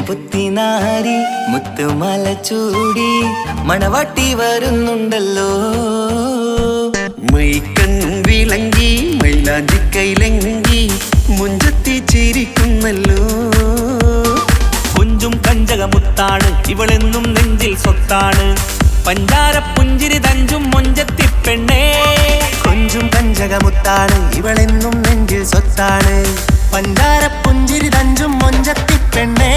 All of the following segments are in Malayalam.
പുത്തിനാരി മുത്തുമല ചൂടി മണവാട്ടി വരുന്നുണ്ടല്ലോ. മൈക്കണ്ണും വിളങ്ങി മൈലാഞ്ചി കൈലങ്കി മുഞ്ചത്തി ചിരിക്കുന്നല്ലോ. കുഞ്ചും കഞ്ചകമുത്താണ് ഇവളെന്നും നെഞ്ചിൽ സ്വത്താണ്. പഞ്ചാര പുഞ്ചിരി തഞ്ചും മൊഞ്ചത്തി പെണ്ണേ. കൊഞ്ചും കഞ്ചകമുത്താണ് ഇവളെന്നും നെഞ്ചിൽ സ്വത്താണ്. പഞ്ചാര പുഞ്ചിരി തഞ്ചും മൊഞ്ചത്തി പെണ്ണേ.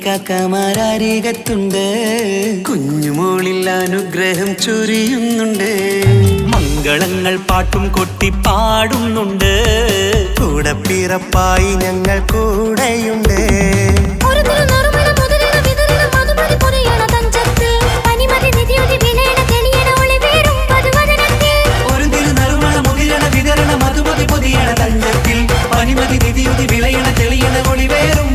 കാക്കമാരരികത്തുണ്ട്. കുഞ്ഞുമോളിൽ അനുഗ്രഹം ചൊരിയുന്നുണ്ട്. മംഗളങ്ങൾ പാട്ടും കൊട്ടി പാടുന്നുണ്ട്. കൂടെ പിറപ്പായി ഞങ്ങൾ കൂടെയുണ്ട്. ഒരു തിരുനറുമണ മുതിരണ വിതരണ മധുമതി പൊതിയണ തഞ്ചത്തിൽ പനിമതി നിധിയുതി വിളയണ തെളിയണ ഒളിവേറും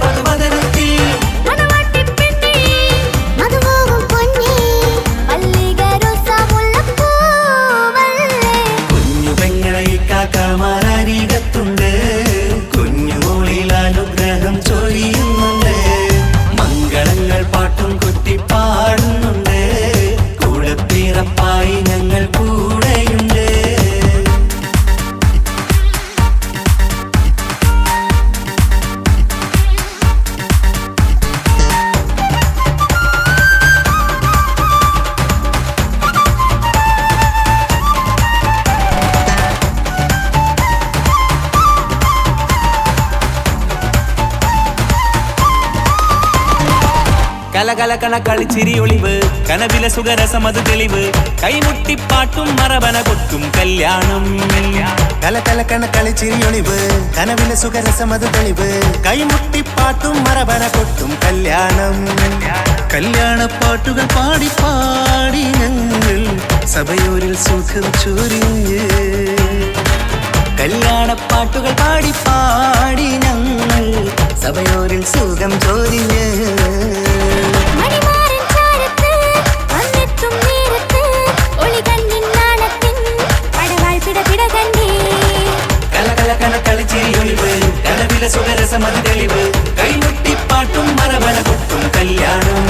കലകലകണ കളിച്ചിരി ഒളിവ് കനവില സുഖരസമത് തെളിവ് കൈമുട്ടിപ്പാട്ടും മറവന കൊട്ടും കല്യാണം കലകലകണ കളിച്ചിരി ഒളിവ് കനവിലെ സുഖരസമത് തെളിവ് കൈമുട്ടിപ്പാട്ടും മറവന കൊട്ടും കല്യാണം കല്യാണപ്പാട്ടുകൾ പാടി പാടി ഞങ്ങൾ സഭയോരിൽ സുഖം ചൊരിഞ്ഞ് കല്യാണപ്പാട്ടുകൾ പാടി പാടി ഞങ്ങൾ സഭയോരിൽ സുഖം ചൊരിഞ്ഞ് സുഖരസമത് തെളിവ് കൈമുട്ടിപ്പാട്ടും മറവന കൊട്ടും കല്യാണം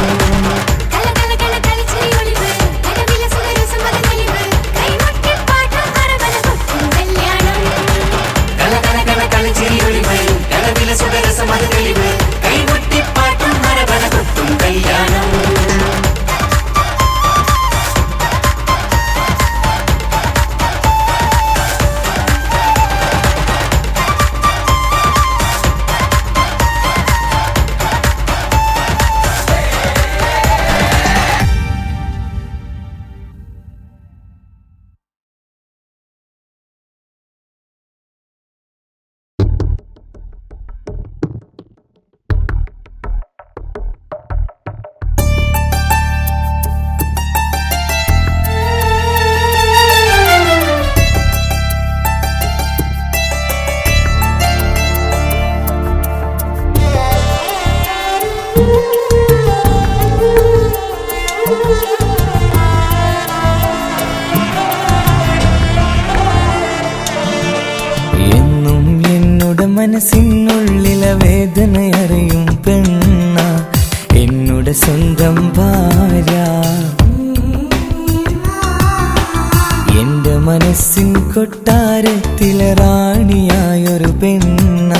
സുഖരസമത് തെളിവ് കൈമുട്ടിപ്പാട്ടും മറവന കൊട്ടും കല്യാണം മനസ്സിനുള്ളിലെ വേദനയറിയും പെണ്ണ എന്നുടെ സ്വന്തം ഭാര്യ എന്റെ മനസ്സിൻ കൊട്ടാരത്തിലെ റാണിയായൊരു പെണ്ണ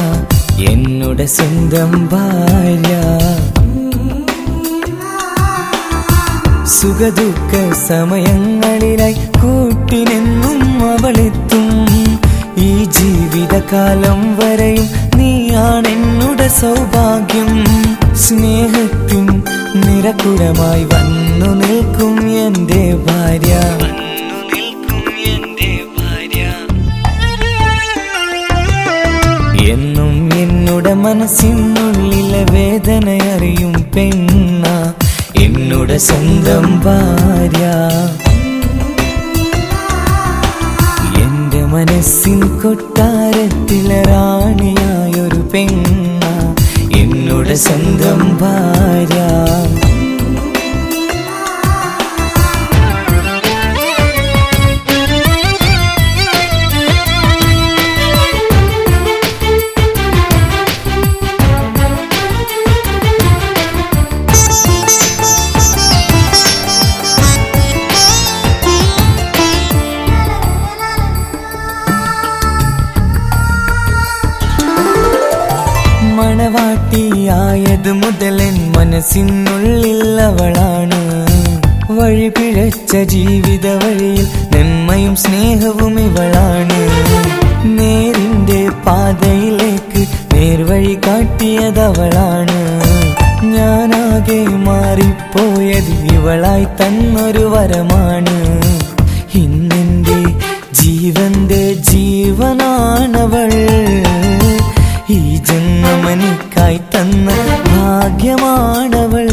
എന്നുടെ സ്വന്തം ഭാര്യ സുഖദുഃഖ സമയങ്ങളിലായി കൂട്ടിനെന്നും അവളെത്തും ഈ ജീവിതകാലം വരെയും നീയാണെന്നുടെ സൗഭാഗ്യം സ്നേഹത്തിൻ നിറകുടമായി വന്നു നിൽക്കും എന്റെ ഭാര്യ എന്നും എന്നുടെ മനസ്സിനുള്ളിലെ വേദനയറിയും പെണ്ണ എന്നുടെ സ്വന്തം ഭാര്യ മനസ്സിൻ കൊട്ടാരത്തിലെ റാണിയായൊരു പെണ്ണ എന്നുടെ സ്വന്തം ഭാര്യ മണവാട്ടിയായത് മുതലൻ മനസ്സിനുള്ളിൽ അവളാണ് വഴി പിഴച്ച ജീവിത വഴിയിൽ നന്മയും സ്നേഹവും ഇവളാണ് നേരിന്റെ പാതയിലേക്ക് നേർവഴി കാട്ടിയതവളാണ് ഞാനാകെ മാറിപ്പോയത് ഇവളായി തന്നൊരു വരമാണ് ഇന്നെന്റെ ജീവന്റെ ജീവനാണവൾ ഈ ജന്മമെനിക്കായി തന്ന ഭാഗ്യമാണവൾ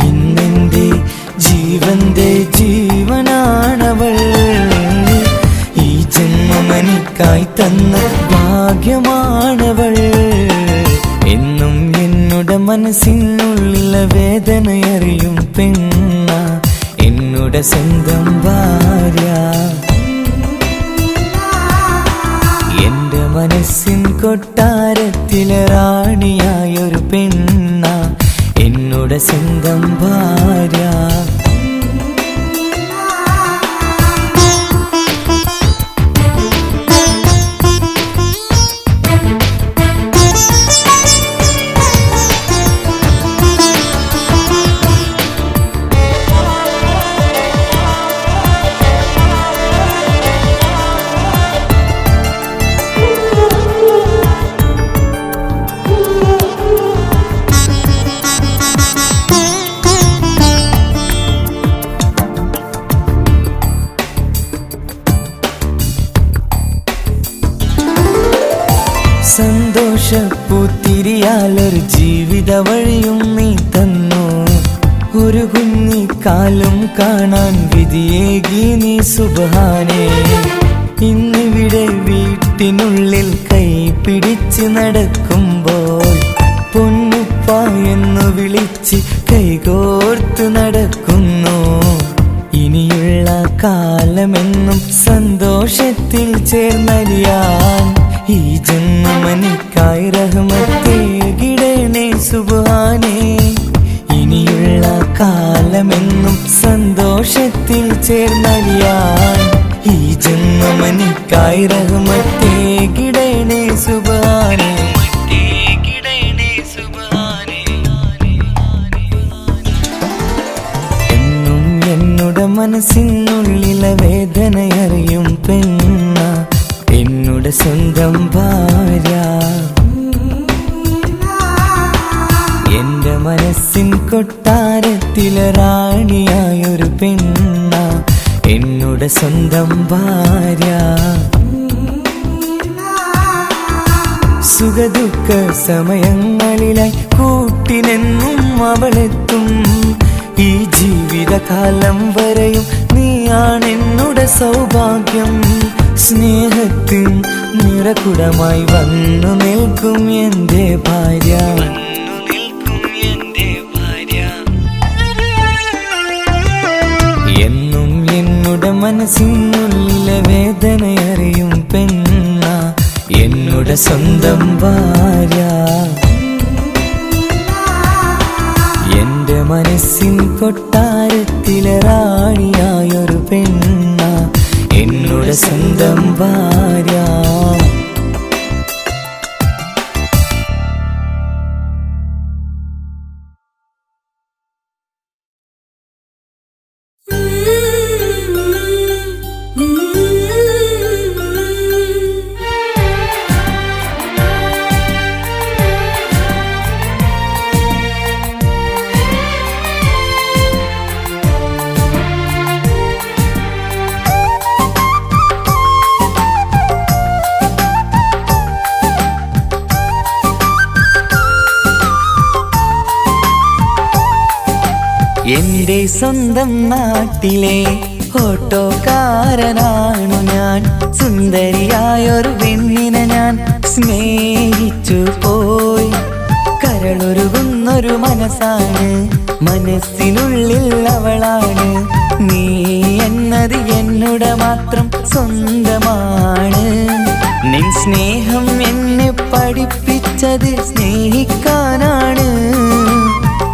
ഇന്നെന്റെ ജീവന്റെ ജീവനാണവൾ ഈ ജന്മമെനിക്കായി തന്ന ഭാഗ്യമാണവൾ എന്നും എന്നുടെ മനസ്സിനുള്ളിലെ വേദനയറിയും പെണ്ണ എന്നുടെ സ്വന്തം ഭാര്യ മനസ്സിൻ കൊട്ടാരത്തിലെ റാണിയായൊരു പെണ്ണ എന്നുടെ സ്വന്തം ഭാര്യ സന്തോഷപ്പൂത്തിരിയാലൊരു ജീവിത വഴിയും നീ തന്നു. ഒരു കുഞ്ഞിക്കാലും കാണാൻ വിധിയേകി നീ സുബ്ഹാനേ. ഇന്നിവിടെ വീട്ടിനുള്ളിൽ കൈ പിടിച്ച് നടക്കുമ്പോൾ പൊന്നുപ്പ എന്നു വിളിച്ച് കൈകോർത്ത് നടക്കുന്നു. ഇനിയുള്ള കാലമെന്നും സന്തോഷത്തിൽ ചേർന്നലിയാൻ ഈ ജന്മനിക്കായി റഹ്മത്തേകിടണേ സുബ്ഹാനേ. ഇനിയുള്ള കാലമെന്നും സന്തോഷത്തിൽ ചേർന്നലിയാൻ ഈ ജന്മനിക്കായി റഹ്മത്തേകിടണേ സുബ്ഹാനേ. എന്നും എന്നുടെ മനസ്സിനുള്ളിലെ വേദനയറിയും പെണ്ണ എന്നുടെ സ്വന്തം ഭാര്യ. എന്റെ മനസ്സിൻ കൊട്ടാരത്തിലെ റാണിയായൊരു പെണ്ണ എന്നുടെ സ്വന്തം ഭാര്യ. സുഖദുഃഖ സമയങ്ങളിലായി കൂട്ടിനെന്നും അവളെത്തും. ഈ ജീവിതകാലം വരെയും നീയാണെന്നുടെ സൗഭാഗ്യം. സ്നേഹത്തിൻ നിറകുടമായി വന്നു നിൽക്കും എന്റെ ഭാര്യ. എന്നും എന്നുടെ മനസ്സിനുള്ളിലെ വേദനയറിയും പെണ്ണ എന്നുടെ സ്വന്തം ഭാര്യ. എന്റെ മനസ്സിൻ കൊട്ടാരത്തിലെ റാണിയായൊരു പെണ്ണ എന്നുടെ സ്വന്തം ഭാര്യ. എന്റെ സ്വന്തം നാട്ടിലെ ഓട്ടോക്കാരനാണു ഞാൻ. സുന്ദരിയായൊരു പെണ്ണിനെ ഞാൻ സ്നേഹിച്ചു പോയി. കരളൊരുകുന്നൊരു മനസ്സാണ്, മനസ്സിനുള്ളിൽ അവളാണ്. നീ എന്നത് എന്നുടെ മാത്രം സ്വന്തമാണ്. നിൻ സ്നേഹം എന്നെ പഠിപ്പിച്ചത് സ്നേഹിക്കാനാണ്.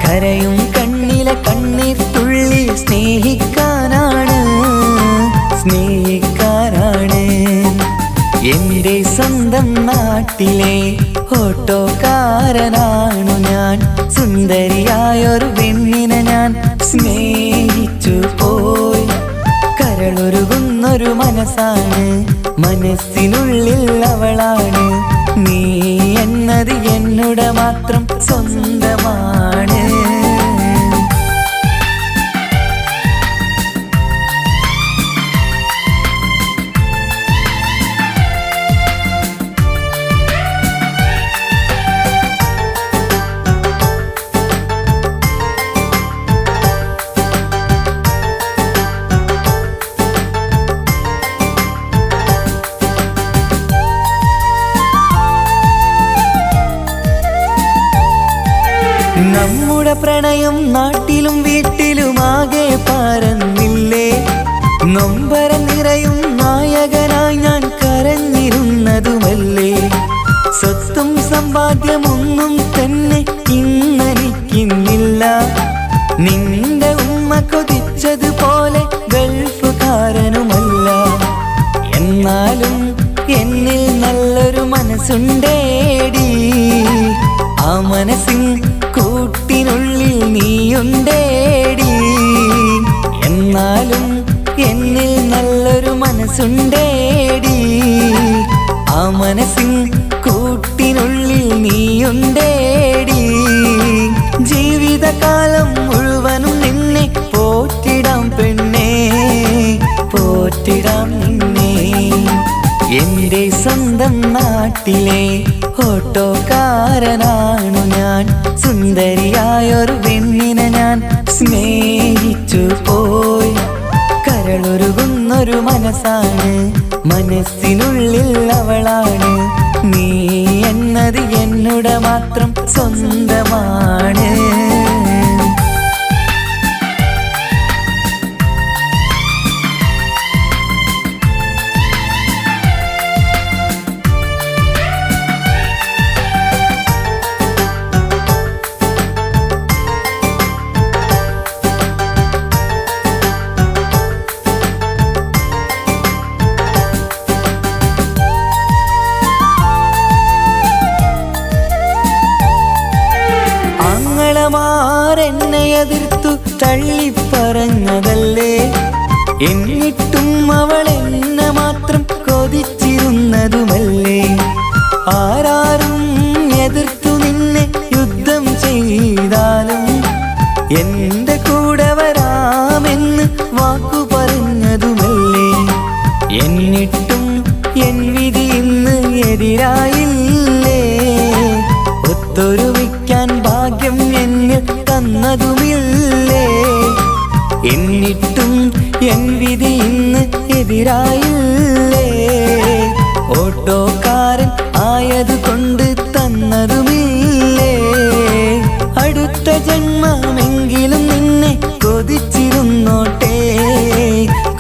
കരയും കണ്ണിലെ കണ്ണീർ തുള്ളി സ്നേഹിക്കാനാണ്, സ്നേഹിക്കാനാണ്. എന്റെ സ്വന്തം നാട്ടിലെ ഓട്ടോക്കാരനാണു ഞാൻ. സുന്ദരിയായൊരു പെണ്ണിനെ ഞാൻ സ്നേഹിച്ചു പോയി. കരളൊരുകുന്നൊരു മനസ്സാണ്, മനസ്സിനുള്ളിൽ അവളാണ്. നീ എന്നത് എന്നുടെ മാത്രം സ്വന്തമാണ്. നമ്മുടെ പ്രണയം നാട്ടിലും വീട്ടിലുമാകെ പരന്നില്ലേ. നൊമ്പര നിറയും നായകനായി ഞാൻ കരഞ്ഞിരുന്നതുമല്ലേ. സ്വത്തും സമ്പാദ്യമൊന്നും തന്നെ ഇന്നെനിക്കിന്നില്ല. നിന്റെ ഉമ്മ കൊതിച്ചതുപോലെ ഗൾഫുകാരനുമല്ല. എന്നാലും എന്നിൽ നല്ലൊരു മനസ്സുണ്ടേടി. ആ മനസ്സിൻ കൂട്ടിനുള്ളിൽ നീയുണ്ടേടി. എന്നാലും എന്നിൽ നല്ലൊരു മനസ്സുണ്ടേടി. ആ മനസ്സിൻ കൂട്ടിനുള്ളിൽ നീയുണ്ടേടി. ജീവിതകാലം മുഴുവനും നിന്നെ പോറ്റിടാം പെണ്ണേ, പോറ്റിടാം നിന്നെ. എന്റെ സ്വന്തം നാട്ടിലെ ഓട്ടോ ഓട്ടോക്കാരനാണു ഞാൻ, സുന്ദരിയായൊരു പെണ്ണിനെ ഞാൻ സ്നേഹിച്ചു പോയി. കരളൊരുകുന്നൊരു മനസ്സാണ്, മനസ്സിനുള്ളിൽ അവളാണ്. നീ എന്നത് എന്നുടെ മാത്രം സ്വന്തമാണ്. എന്നെ എതിർത്തു തള്ളിപ്പറഞ്ഞതല്ലേ, എന്നിട്ടും അവൾ എന്നെ മാത്രം കൊതിച്ചിരുന്നതുമല്ലേ. ആരാരും എതിർത്തു നിന്നെ യുദ്ധം ചെയ്താലും എന്റെ കൂടെ വരാമെന്ന് വാക്കു പറഞ്ഞതുമല്ലേ. എന്നിട്ടും എൻ വിധി ഇന്ന് എതിരായില്ലേ, ഒത്തൊരുമിക്കാൻ ഭാഗ്യം എന്നിൽ തന്നതുമില്ലേ. എന്നിട്ടും എൻ വിധി ഇന്ന് എതിരായില്ലേ, ഓട്ടോക്കാരൻ ആയതുകൊണ്ട് തന്നതുമില്ലേ. അടുത്ത ജന്മമെങ്കിലും നിന്നെ കൊതിച്ചിരുന്നോട്ടെ,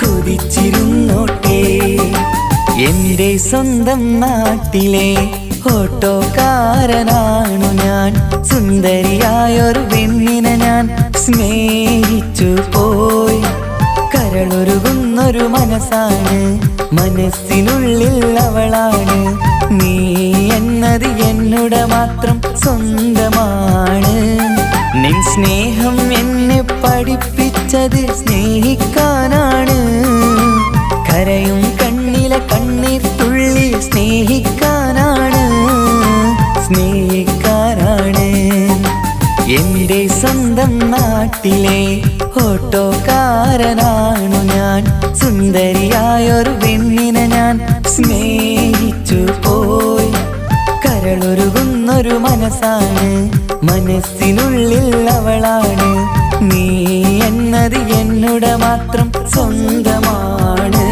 കൊതിച്ചിരുന്നോട്ടെ. എന്റെ സ്വന്തം നാട്ടിലെ ഓട്ടോക്കാരനാണു ഞാൻ, സുന്ദരിയായൊരു പെണ്ണിനെ ഞാൻ സ്നേഹിച്ചു പോയി. കരളൊരുകുന്നൊരു മനസ്സാണ്, മനസ്സിനുള്ളിൽ അവളാണ്. നീ എന്നത് എന്നുടെ മാത്രം സ്വന്തമാണ്. നിൻ സ്നേഹം എന്നെ പഠിപ്പിച്ചത് സ്നേഹിക്കാനാണ്. കരയും കണ്ണിലെ കണ്ണീർ തുള്ളി സ്നേഹിക്കാനാണ്, സ്നേഹിക്കാനാണ്. എന്റെ സ്വന്തം നാട്ടിലെ ഓട്ടോക്കാരനാണു ഞാൻ, സുന്ദരിയായൊരു പെണ്ണിനെ ഞാൻ സ്നേഹിച്ചു പോയി. കരളൊരുകുന്നൊരു മനസ്സാണ്, മനസ്സിനുള്ളിൽ അവളാണ്. നീ എന്നത് എന്നുടെ മാത്രം സ്വന്തമാണ്.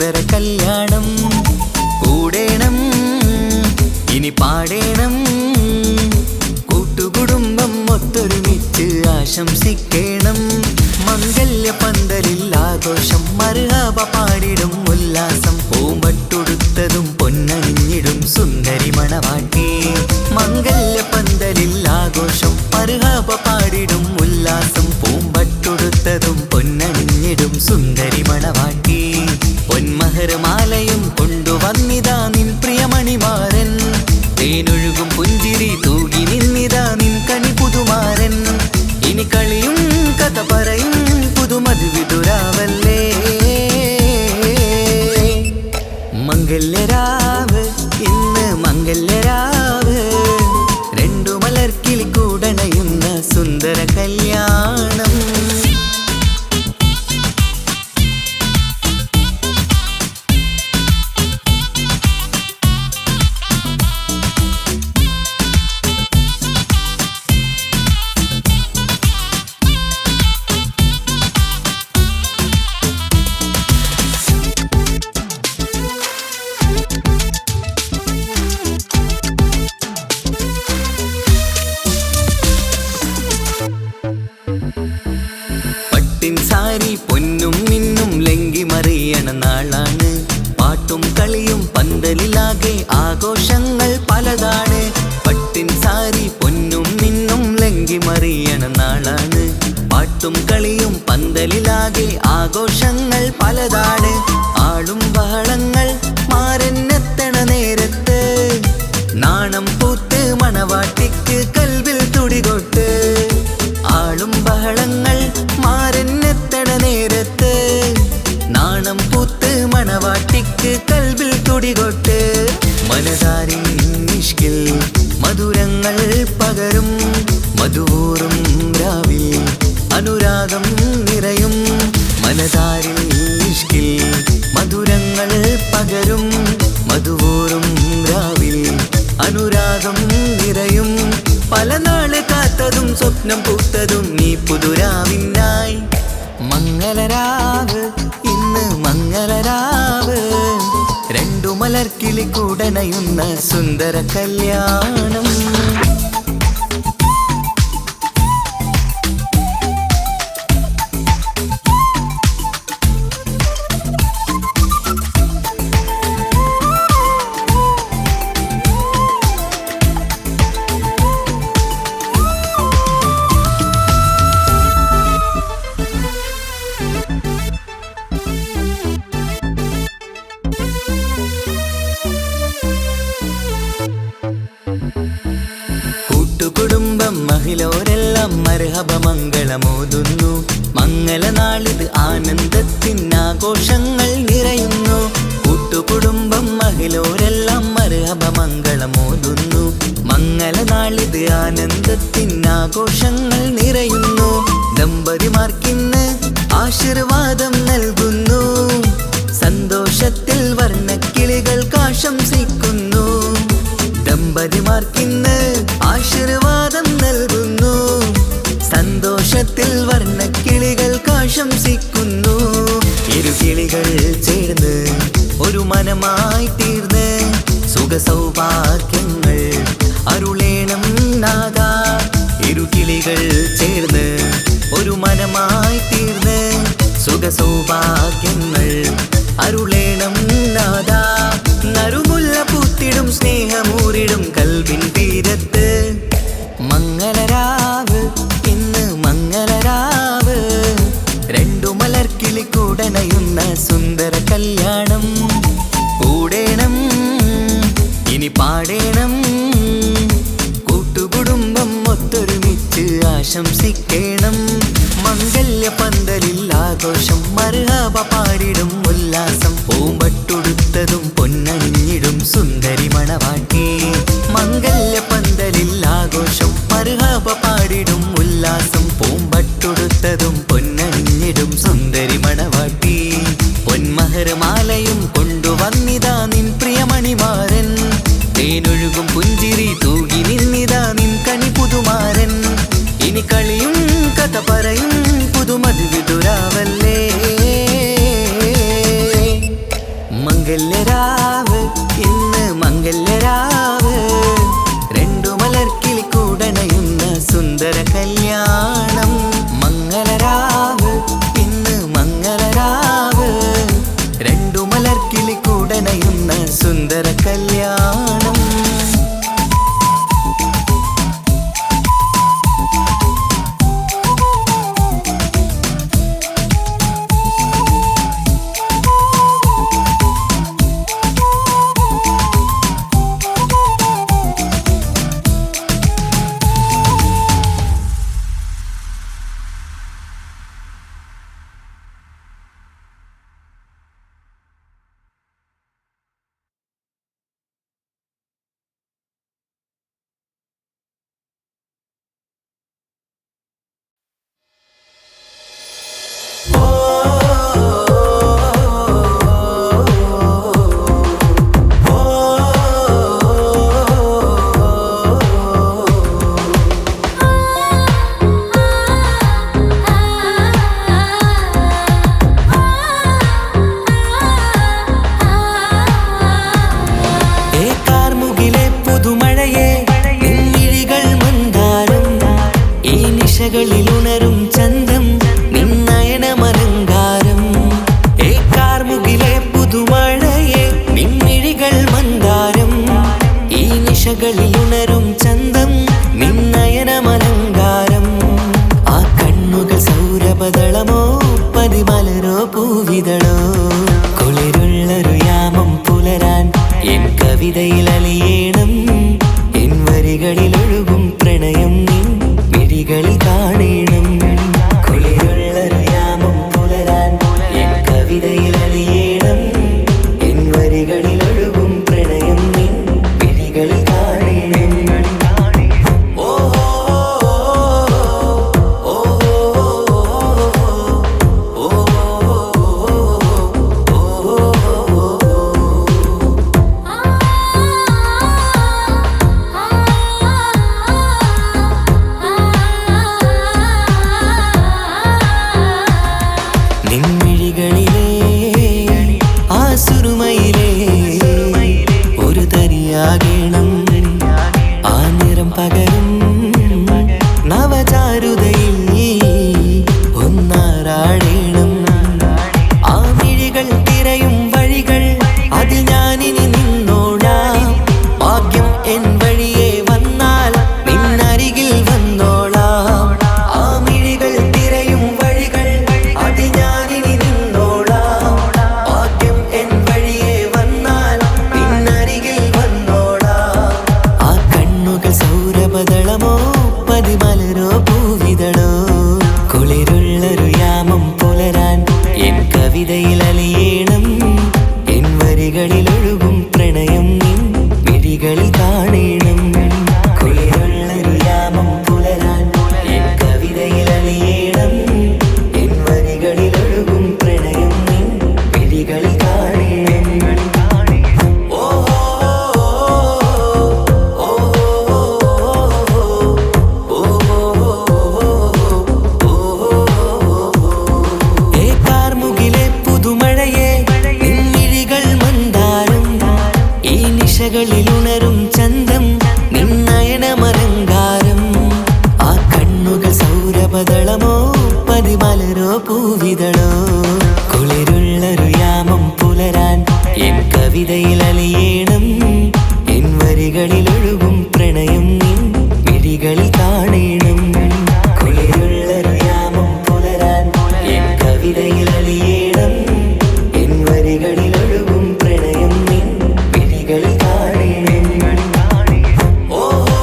സുന്ദര കല്യാണം. കൂടേണം ഇനി പാടേണം, കൂട്ടുകുടുംബം ഒത്തൊരുമിച്ച് ആശംസിക്കേണം. മംഗല്യ പന്തലിൽ ആഘോഷം, മർഹബ പാടിടും ഉല്ലാസം. പൂമ്പട്ടുടുത്തതും പൊന്നണിഞ്ഞിടും സുന്ദരി മണവാട്ടി. മംഗല്യ പന്തലിൽ ആഘോഷം, മർഹബ പാടിടും ഉല്ലാസം. പൂമ്പട്ടുടുത്തതും പൊന്നണിഞ്ഞിടും സുന്ദരി മണവാട്ടി. പൊന്മഹർമാലയും കൊണ്ടുവന്നിതാ നിൻ പ്രിയമണിമാരൻ. തേനൊഴുകും പുഞ്ചിരി തൂകി നിന്നിതാ നിൻ കണി പുതുമാരൻ. ഇനി കളിയും കഥ പറയും പുതുമധുവിതുരാവല്ലേ. മംഗല്യരാവ് ഇന്ന് മംഗല്യരാവ്, രണ്ടു മലർക്കിളി കൂടണയുന്ന സുന്ദര കല്യാണം. സാരി പൊന്നും മിന്നും ലങ്കി മറിയണ നാളാണ്. പാട്ടും കളിയും പന്തലിലാകെ ആഘോഷങ്ങൾ പലതാണ്. പട്ടിൻ സാരി പൊന്നും മിന്നും ലങ്കി മറിയണ നാളാണ്. പാട്ടും കളിയും പന്തലിലാകെ ആഘോഷങ്ങൾ പലതാണ്. ആളും ബഹളങ്ങൾ മാരെന്നെത്തണ നേരത്ത്, നാണം പൂത്ത് മണവാട്ടിക്ക് കൽവിൽ തുടികൊട്ട്. ആളും ബഹളങ്ങൾ മാരെന്നെത്തണ നേരത്ത്, നാണം പൂത്ത് മണവാട്ടിക്ക് കൽവിൽ തുടികൊട്ട്. മനതാരിൻ നിഷ്കിൽ മധുരങ്ങൾ പകരും, മധുവൂറും രാവിൽ അനുരാഗം നിറയും. മനതാരിൻ നിഷ്കിൽ മധുരങ്ങൾ പകരും, മധുവൂറും രാവിൽ അനുരാഗം നിറയും. പല നാള് കാത്തതും സ്വപ്നം പൂത്തതും നീ പുതുരാവിനായി. മംഗളരാവ് ഇന്ന് മംഗളരാവ്, രണ്ടു മലർക്കിളി കൂടണയുന്ന സുന്ദര കല്യാണം. കൂട്ടുകുടുംബം മഹിളോരെല്ലാം മർഹബ മംഗളമോതുന്നു. മംഗളനാളിത് ആനന്ദത്തിനാഘോഷങ്ങൾ നിറയുന്നു. കൂട്ടുകുടുംബം മഹിളോരെല്ലാം മർഹബ മംഗളമോതുന്നു. മംഗളനാളിത് ആനന്ദത്തിനാഘോഷങ്ങൾ നിറയുന്നു. ദമ്പതിമാർക്കിന്ന് ആശീർവാദം നൽകുന്നു. സന്തോഷത്തിൽ വർണ്ണക്കിളികൾ ആശംസിക്കുന്നു. ദമ്പതിമാർക്കിന്ന് ആശീർവാദം നൽകുന്നു. സന്തോഷത്തിൽ വർണ്ണക്കിളികൾ ആശംസിക്കുന്നു. ഇരുകിളികൾ ചേർന്ന് ഒരു മനമായി തീർന്ന് സുഖസൗഭാഗ്യങ്ങൾ അരുളേണം നാദാ. ഇരുകിളികൾ ചേർന്ന് ഒരു മനമായി തീർന്ന് സുഖസൗഭാഗ്യങ്ങൾ അരുളേണം നാദാ. നറുമുല്ല പൂത്തിടും സ്നേഹമൂരിടും കൽവിൻ തീരത്ത്. മംഗളരാവ് ഇന്ന് മംഗളരാവ്, രണ്ടു മലർക്കിളി കൂടണയുന്ന സുന്ദര കല്യാണം. കൂടേണം ഇനി പാടേണം, കൂട്ടുകുടുംബം ഒത്തൊരുമിച്ച് ആശംസിക്കേണം. മംഗല്യ പന്തലിൽ ആഘോഷം, മർഹബ പാടിടും ഉല്ലാസം. പൂമ്പട്ടുടുത്തതും പൊന്നണിഞ്ഞിടും സുന്ദരി മണവാട്ടി. മംഗല്യ പന്തലിൽ ആഘോഷം, മർഹബ പാടിടും ഉല്ലാസം. പൂമ്പട്ടുടുത്തതും പൊന്നണിഞ്ഞിടും സുന്ദരി മണവാട്ടി. പൊന്മഹർമാലയും കൊണ്ടുവന്നിതാ നിൻ പ്രിയമണിമാരൻ. തേനൊഴുകും പുഞ്ചിരി തൂകി നിന്നിതാ നിൻ കണി പുതുമാരൻ. ഇനി കളിയും കഥ പറയും പുതുമധുവിതുരാവല്ലേ. മംഗല്യരാവ് ഇന്ന് മംഗല്യരാവ് രണ്ടു മലർക്കിളി കൂടണയുന്ന സുന്ദര കല്യാണം മംഗളരാവ് ഇന്ന് മംഗളരാവ് രണ്ടു മലർക്കിളി കൂടണയുന്ന സുന്ദര കല്യാണം ുണരും ചന്തം നിന്നയനമലങ്കാരം ഏക്കാർമുകിലെ പുതുമഴയെ നിൻമിഴികൾ മന്ദാരം ഈ നിശകളിൽ ഉണരും ചന്തം നിന്നയനമലങ്കാരം ആ കണ്ണുകൾ സൗരപദളമോ പതിമലരോ പൂവിതളോ കുളിരുള്ളൊരു യാമം പുലരാൻ എൻ കവിതയിൽ അലിയേണം എൻ വരികളിൽ ഒഴുകും പ്രണയം നിൻ മിഴികളിൽ കാണണം കുളിരുള്ളൊരു യാമം പുലരാൻ എൻ കവിതയിൽ അലിയേണം എൻ വരികളിൽ ഒഴുകും പ്രണയം നിൻ മിഴികളിൽ കാണണം ഓഹോ നിൻമിഴികളിലെ ആ സുറുമയിലെ ഒരു തരിയാകണം ആ നിറം പകരും നവചാരുതയിൽ ഒന്നാറാടേണം ആ മിഴികൾ തിരയും വഴികൾ അതിൽ ഞാനിനി നിന്നോളാം ഭാഗ്യം എൻ വഴിയെ വന്നാൽ നിന്നരികിൽ വന്നോളാം ആ മിഴികൾ തിരയും വഴികൾ അതിൽ ഞാനിനി നിന്നോളാം ഭാഗ്യം എൻ വഴിയെ വന്നാൽ നിന്നരികിൽ വന്നോളാം ആ കണ്ണുകൾ സൗരപദളമോ പതിമലരോ പൂവിതളോ കുളിരുള്ളൊരു യാമം പുലരാൻ എൻ കവിതയിൽ അലിയേണം എൻ വരികളിൽ ഒഴുകും പ്രണയം നിൻ മിഴികളിൽ കാണണം കുളിരുള്ളൊരു യാമം പുലരാൻ എൻ കവിതയിൽ അലിയേണം എൻ വരികളിൽ ഒഴുകും പ്രണയം നിൻ മിഴികളിൽ കാണണം ഓഹോ ഏക്കാർമുകിലെ പുതുമഴയെ നിൻമിഴികൾ മന്ദാരം ഈ നിശകളിൽ ഉണരും ചന്തം നിന്നയനമലങ്കാരം ആ കണ്ണുകൾ സൗരപദളമോ പതിമലരോ പൂവിതളോ കുളിരുള്ളൊരു യാമം പുലരാൻ എൻ കവിതയിൽ അലിയേണം എൻ വരികളിൽ ഒഴുകും പ്രണയം നിൻ മിഴികളിൽ കാണണം കുളിരുള്ളൊരു യാമം പുലരാൻ എൻ കവിതയിൽ അലിയേണം എൻ വരികളിൽ ഒഴുകും പ്രണയം നിൻ മിഴികളിൽ കാണണം ഓഹോ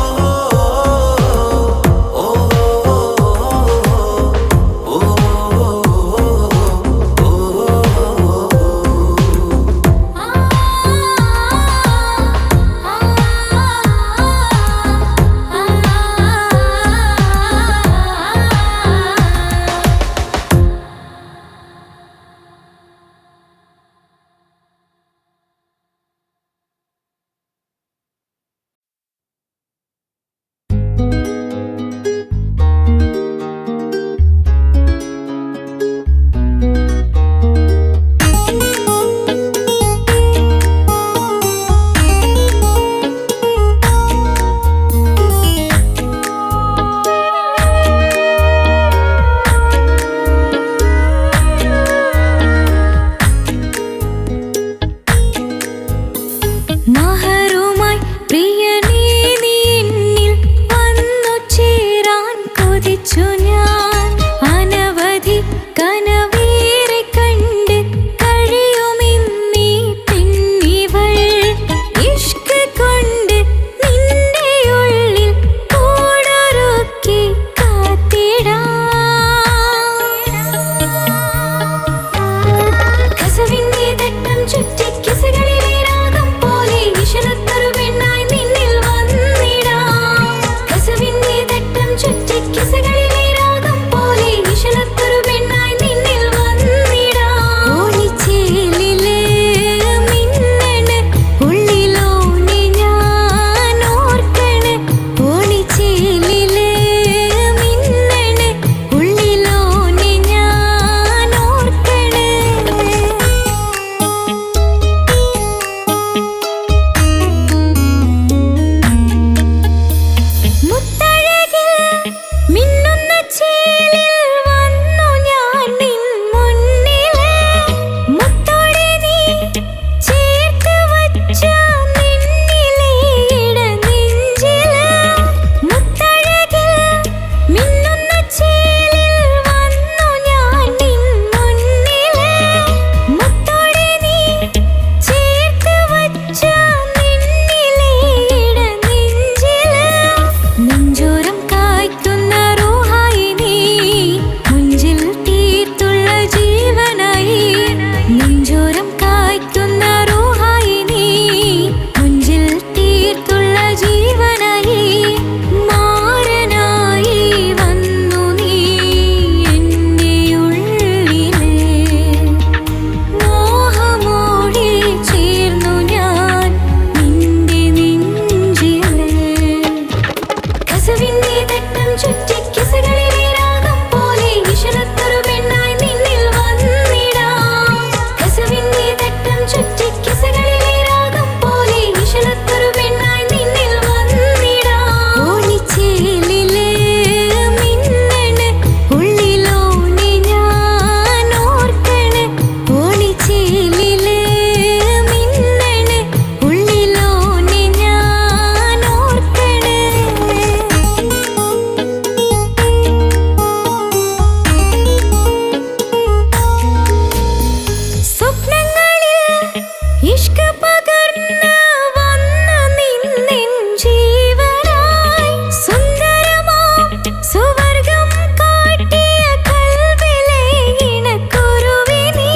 ഇഷ്ക പകർന്ന് വന്ന് നിന്നിൻ ജീവനായി സുന്ദരമാം സുവർഗം കാട്ടിയ കൽവിലെ ഇണക്കുരുവി നീ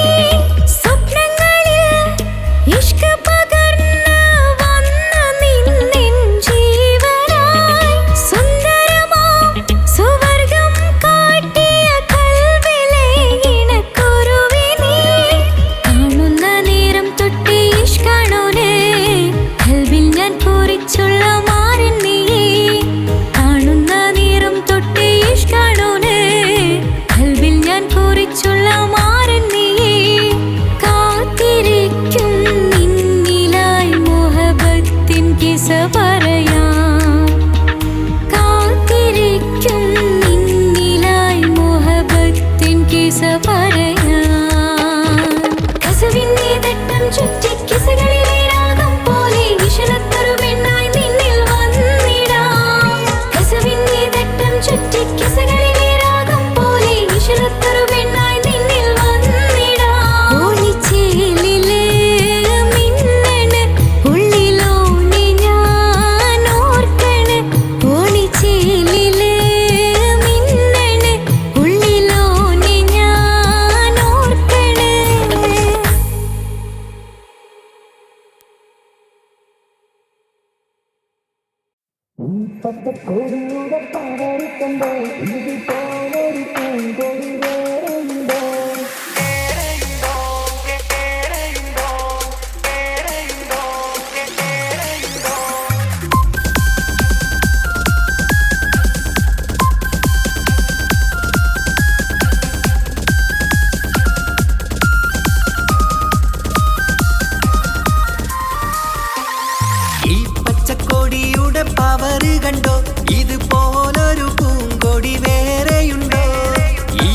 സ്വപ്നങ്ങളിൽ ഇഷ്ക പകർന്ന് വന്ന് നിന്നിൻ ജീവനായി സുന്ദരമാം സുവർഗം കാട്ടിയ കൽവിലെ ഇണക്കുരുവി നീ കാണുന്ന നേരം തൊട്ടേ ഇഷ്കാണോനെ കൽവിൽ ഞാൻ കുറിച്ചുള്ള മാരൻ നീ കാണുന്ന നേരം തൊട്ടേ ഇഷ്കാണോനെ കൽവിൽ ഞാൻ കുറിച്ചുള്ള മാരൻ നീ കാത്തിരിക്കും നിന്നിലായി മോഹബത്തിൻ കിസ പറയാം കാത്തിരിക്കും നിന്നിലായി മോഹബത്തിൻ കിസ പറയാം കസവിന്റെ തട്ടം ചുറ്റി കിസകളിലെ രാഗം പോലെ വിഷലത്തൊരു പെണ്ണായി നിന്നിൽ വന്നിടാം കസവിന്റെ തട്ടം ചുറ്റി കിസകളിലെ രാഗം പോലെ വിഷലത്തൊരു പെണ്ണായി നിന്നിൽ വന്നിടാം ഓണിച്ചേലിലെ മിന്നണ് ഉള്ളിലോനെ ഞാൻ ഓർക്കണ് ഓണിച്ചേലിലെ മിന്നണ് ഉള്ളിലോനെ ഞാൻ ഓർക്കണ് ഈ പച്ചക്കൊടിയുടെ പവറ് കണ്ടോ ഇതുപോലൊരു പൂങ്കൊടി വേറെയുണ്ടോ ഈ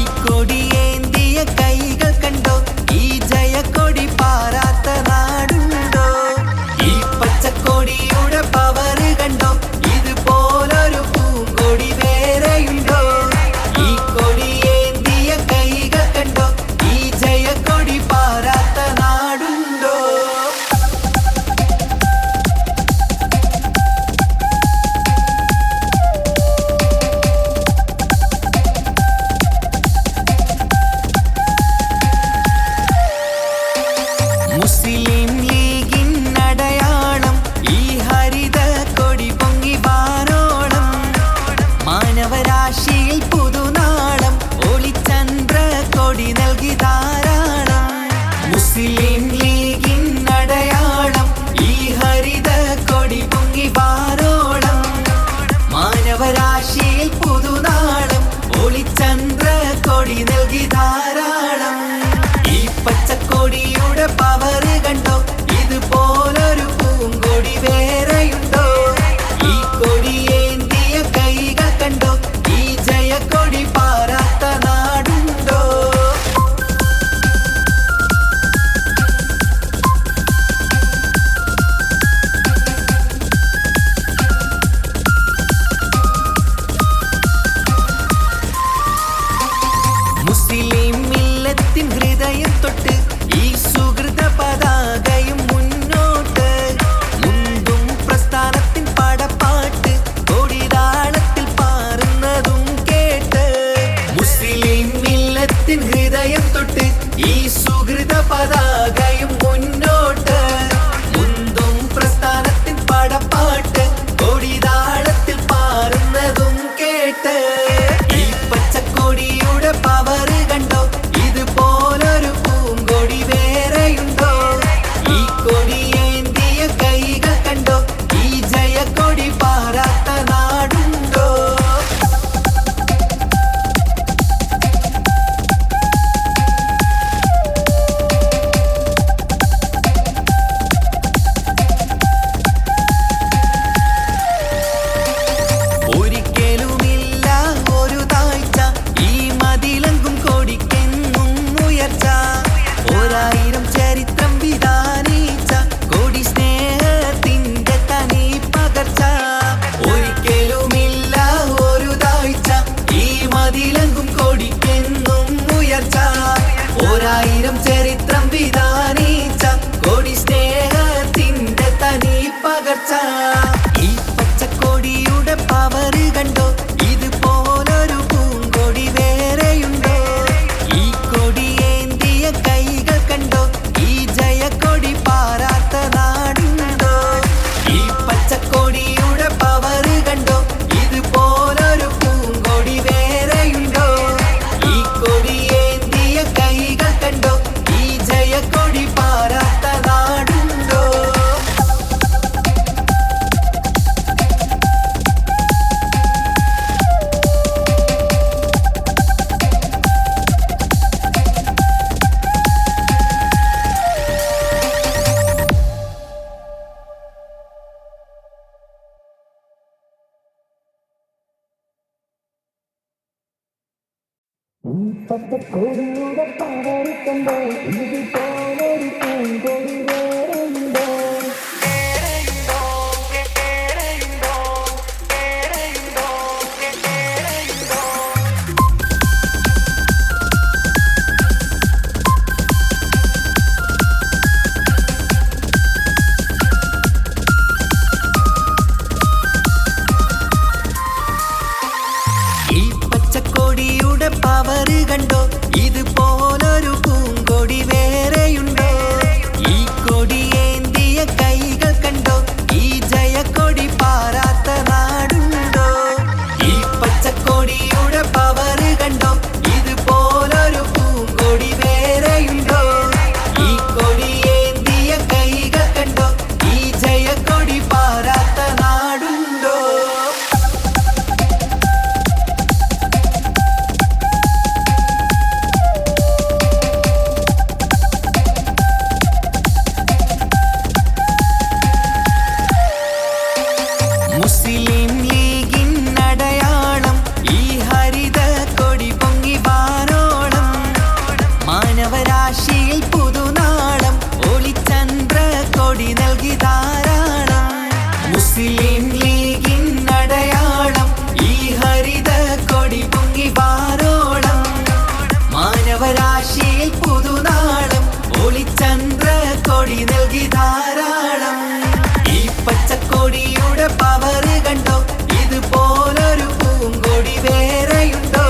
ഈ പച്ചക്കൊടിയുടെ പവറ് കണ്ടോ ഇതുപോലൊരു പൂങ്കൊടി വേറെയുണ്ടോ ഈ കൊടിയേന്തിയ കൈകൾ കണ്ടോ ഈ ജയക്കൊടി പാറാത്ത നാടുണ്ടോ ഈ പച്ചക്കൊടിയുടെ പവറ് കണ്ടോ ഇതുപോലൊരു പൂങ്കൊടി വേറെയുണ്ടോ ഈ കൊടിയേന്തിയ കൈകൾ കണ്ടോ ഈ ജയക്കൊടി പാറാത്ത നാടുണ്ടോ മുസ്ലിം ലീഗിൻ അടയാളം ഈ ഹരിത കൊടി പൊങ്ങി വാനോളം മാനവരാശിയിൽ പുതുനാളം ഒളിച്ചന്ദ്ര കൊടി നൽകി ധാരാളം മുസ്ലിം ലീഗിൻ അടയാളം ഈ ഹരിത കൊടി പൊങ്ങി വാനോളം മാനവരാശിയിൽ പുതുനാളം ഒളിച്ചന്ദ്ര കൊടി നൽകി ധാരാളം ഈ പച്ചക്കൊടിയുടെ പവറ് കണ്ടോ ഇതുപോലൊരു പൂങ്കൊടി വേറെയുണ്ടോ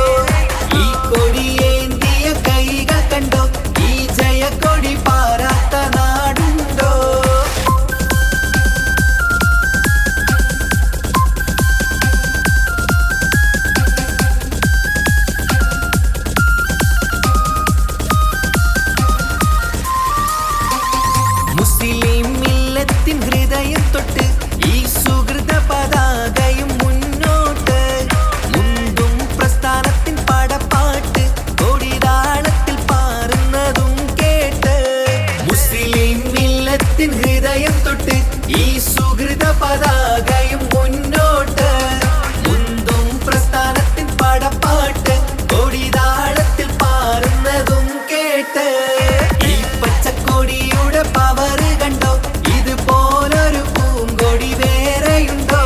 ഈ കൊടിയേന്തിയ കൈകൾ കണ്ടോ ഈ ജയക്കൊടി പാറാത്ത നാടുണ്ടോ മുസ്ലിം മില്ലത്തിൻ ഹൃദയം തൊട്ട് ഈ സുഹൃത പതാകയും മുന്നോട്ട് മുണ്ടും പ്രസ്ഥാനത്തിൻ പടപ്പാട്ട് കൊടിതാളത്തിൽ പാറുന്നതും കേട്ട് മുസ്ലിം മില്ലത്തിൻ ഹൃദയം തൊട്ട് ഈ സുഹൃത പതാകയും മുന്നോട്ട് മുണ്ടും പ്രസ്ഥാനത്തിൻ പടപ്പാട്ട് കൊടിതാളത്തിൽ പാറുന്നതും കേട്ട് ഈ പച്ചക്കൊടിയുടെ പവറ് കണ്ടോ ഇതുപോലൊരു പൂങ്കൊടി വേറെയുണ്ടോ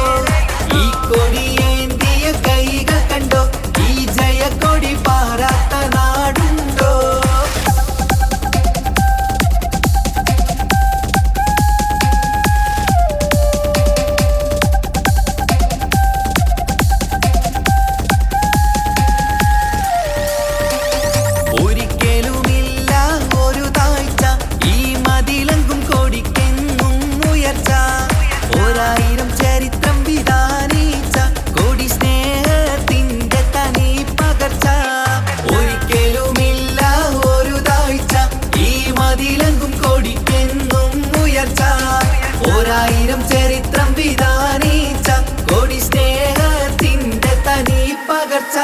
ഈ കൊടിയേന്തിയ കൈകൾ കണ്ടോ ഈ ജയക്കൊടി പാറാത്ത നാടുണ്ടോ ഒരിക്കലുമില്ല ഒരു താഴ്ച ഈ മതിലങ്കും കൊടിക്കെന്നും ഉയർച്ച ഒരായിരം ചരിത്രം വിധാനിച്ച കൊടി സ്നേഹത്തിന്റെ തനി പകർച്ച ഒരിക്കലുമില്ല ഒരു താഴ്ച ഈ മതിലങ്കും കൊടിക്കെന്നും ഉയർച്ച ഒരായിരം ചരിത്രം വിധാനിച്ച കൊടി സ്നേഹത്തിന്റെ തനി പകർച്ച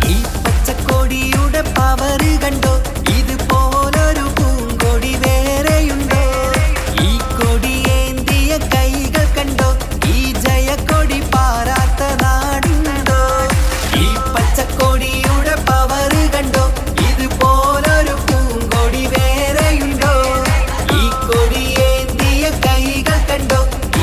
ഈ പച്ചക്കൊടിയുടെ പവറ് കണ്ടോ ഇതുപോലൊരു പൂങ്കൊടി വേറെയുണ്ടോ ഈ കൊടിയേന്തിയ കൈകൾ കണ്ടോ ഈ ജയക്കൊടി പാറാത്ത നാടുണ്ടോ ഈ പച്ചക്കൊടിയുടെ പവറ് കണ്ടോ ഇതുപോലൊരു പൂങ്കൊടി വേറെയുണ്ടോ ഈ കൊടിയേന്തിയ കൈകൾ കണ്ടോ ഈ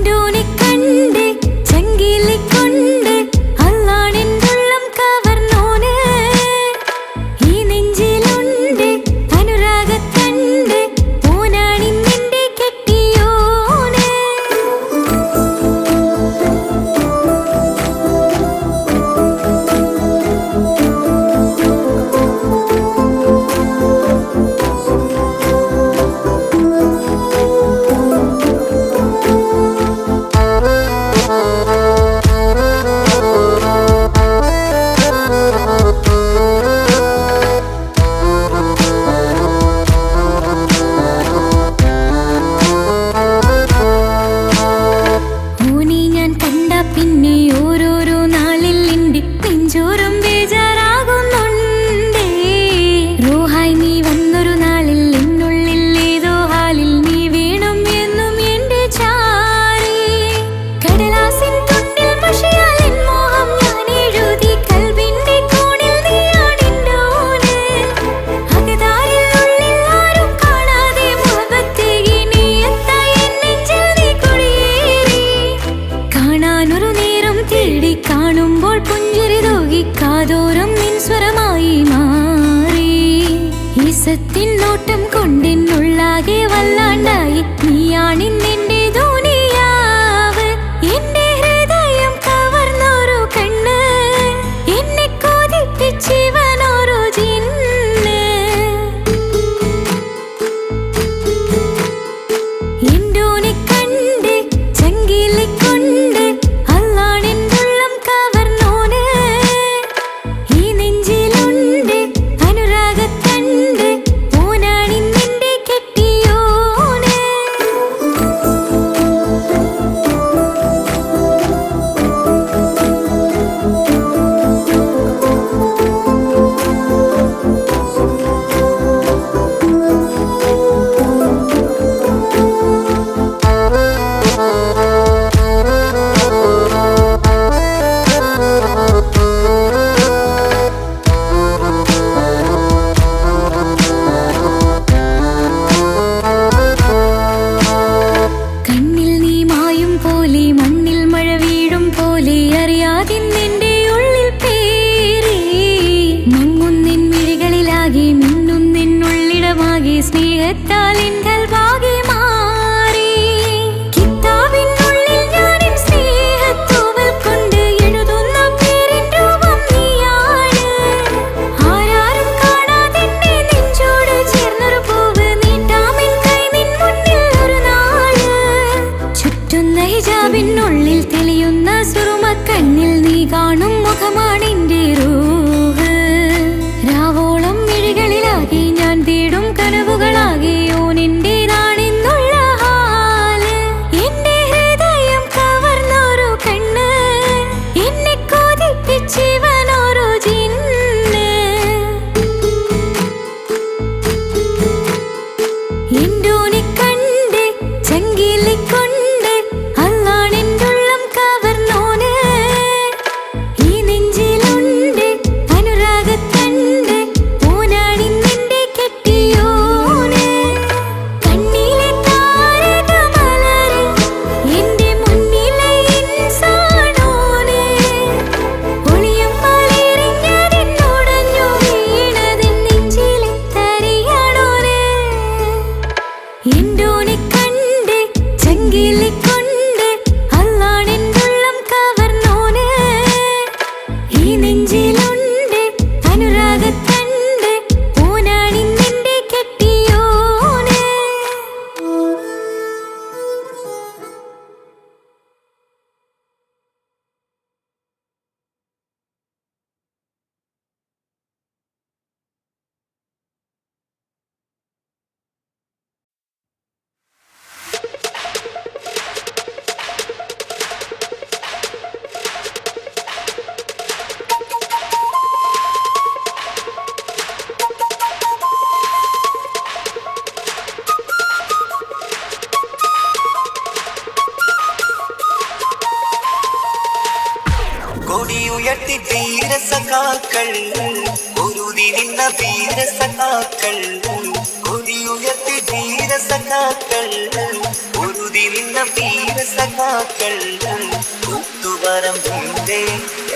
ഇൻഡോനെ കണ്ട് ചങ്കിലെ കൊണ്ട് അല്ലാണെന്നുള്ളം കവർന്നോന് ഈ നെഞ്ചിലുണ്ട് അനുരാഗത്തണ്ട് ഓനാണിന്നെന്റെ കെട്ടിയോന് ഓനെ ഞാൻ കണ്ട പിന്നെ ഓരോരോ നാളിൽ എന്റെ നെഞ്ചോറും ബേജാറാകുന്നുണ്ടേ റോഹായി നീ വന്നൊരു നാളിൽ എന്നുള്ളിൽ ഏതോ ഹാലിൽ നീ വേണം എന്നും എന്റെ ചാരേ കടലാസിൻ തുണ്ടിൽ മഷിയാൽ എൻ മോഹം ഞാൻ എഴുതി കൽവിന്റെ കോണിൽ നീയാണെന്നോന് അകതാരിൽ ഉള്ളിൽ ആരും കാണാതെ മുഹബത്തേകി നീ എത്തായി എൻ നെഞ്ചിൽ നീ കുടിയേറി കാണാനൊരു നേരം തേടി കാണുമ്പോൾ പുഞ്ചിരി തൂകി കാതോരം നിൻ സ്വരമായി മാറി ഈസത്തിൻ നോട്ടം കൊണ്ടെന്നുള്ളാകെ വല്ലാണ്ടായി നീയാണിന്നെന്റെ ദുനിയാവ് എന്റെ ഹൃദയം കവർന്നൊരു കണ്ണ് എന്നെ കൊതിപ്പിച്ചിവനൊരു ജിന്ന് ഇൻഡോനെ കണ്ട് ചങ്കിലെ കൊണ്ട് അല്ലാണെന്നുള്ളം കവർന്നോന് ഈ നെഞ്ചിലുണ്ട് അനുരാഗത്തണ്ട് ഓനാണിന്നെന്റെ കെട്ടിയോന് കണ്ണിൽ നീ മായും പോലെ മണ്ണിൽ മഴ വീഴും പോലെ അറിയാതെ നിന്റെ ഉള്ളിൽ പേരേ മങ്ങുന്നിൻ മിഴികളിലാകെ മിന്നുന്നിനുള്ളിടമാകെ സ്നേഹത്താൽ എൻ കൽവാകെ മാറി കിതാബിനുള്ളിൽ ഞാനെൻ സ്നേഹത്തൂവൽ കൊണ്ട് എഴുതുന്ന പേരിൻ രൂപം നീയാണ് ആരാരും കാണാതെന്നെ നെഞ്ചോട് ചേർന്നൊരു പൂവ് നീട്ടാമെൻ കൈ നിൻ മുന്നിൽ ഒരു നാള് ചുറ്റുന്ന ഹിജാബിനുള്ളിൽ തെളിയുന്ന സുറുമ കണ്ണിൽ നീ കാണും മുഖമാണെന്റെ റൂഹ് രാവോളം മിഴികളിലാകെ ഞാൻ തേടും കനവുകളാകെ ഓനെന്റേതാണെന്നുള്ള ഹാല് എന്റെ ഹൃദയം കവർന്നൊരു കണ്ണ് എന്നെ കൊതിപ്പിച്ചിവനൊരു ജിന്ന് ഇൻഡോനെ കണ്ട് ചങ്കിലെ കൊണ്ട് അല്ലാണെന്നുള്ളം കവർന്നോന് ഈ നെഞ്ചിലുണ്ട് അനുരാഗത്തണ്ട് ഓനാണിന്നെന്റെ കെട്ടിയോന് കണ്ണിലെ താരകമലര് എന്റെ മുന്നിലെ ഇൻസാനോന് ഒളിയമ്പാലെറിഞ്ഞതെന്നുടഞ്ഞു വീണതെൻ നെഞ്ചിലെ തരിയാണോന് ഇൻഡോനെ കണ്ട് ചങ്കിലെ കൊണ്ട് അല്ലാണെന്നുള്ളം കവർന്നോന് ഈ നെഞ്ചിലുണ്ട് അനുരാഗത്തണ്ട് ഓനാണിന്നെന്റെ കെട്ടിയോന് കൊടിയുയർത്തി ധീരസഖാക്കൾ പൊരുതി നിന്ന വീരസഖാക്കൾ കൊടിയുയർത്തി ധീരസഖാക്കൾ പൊരുതി നിന്ന വീര സഖാക്കൾ കൂത്തുപറമ്പിന്റെ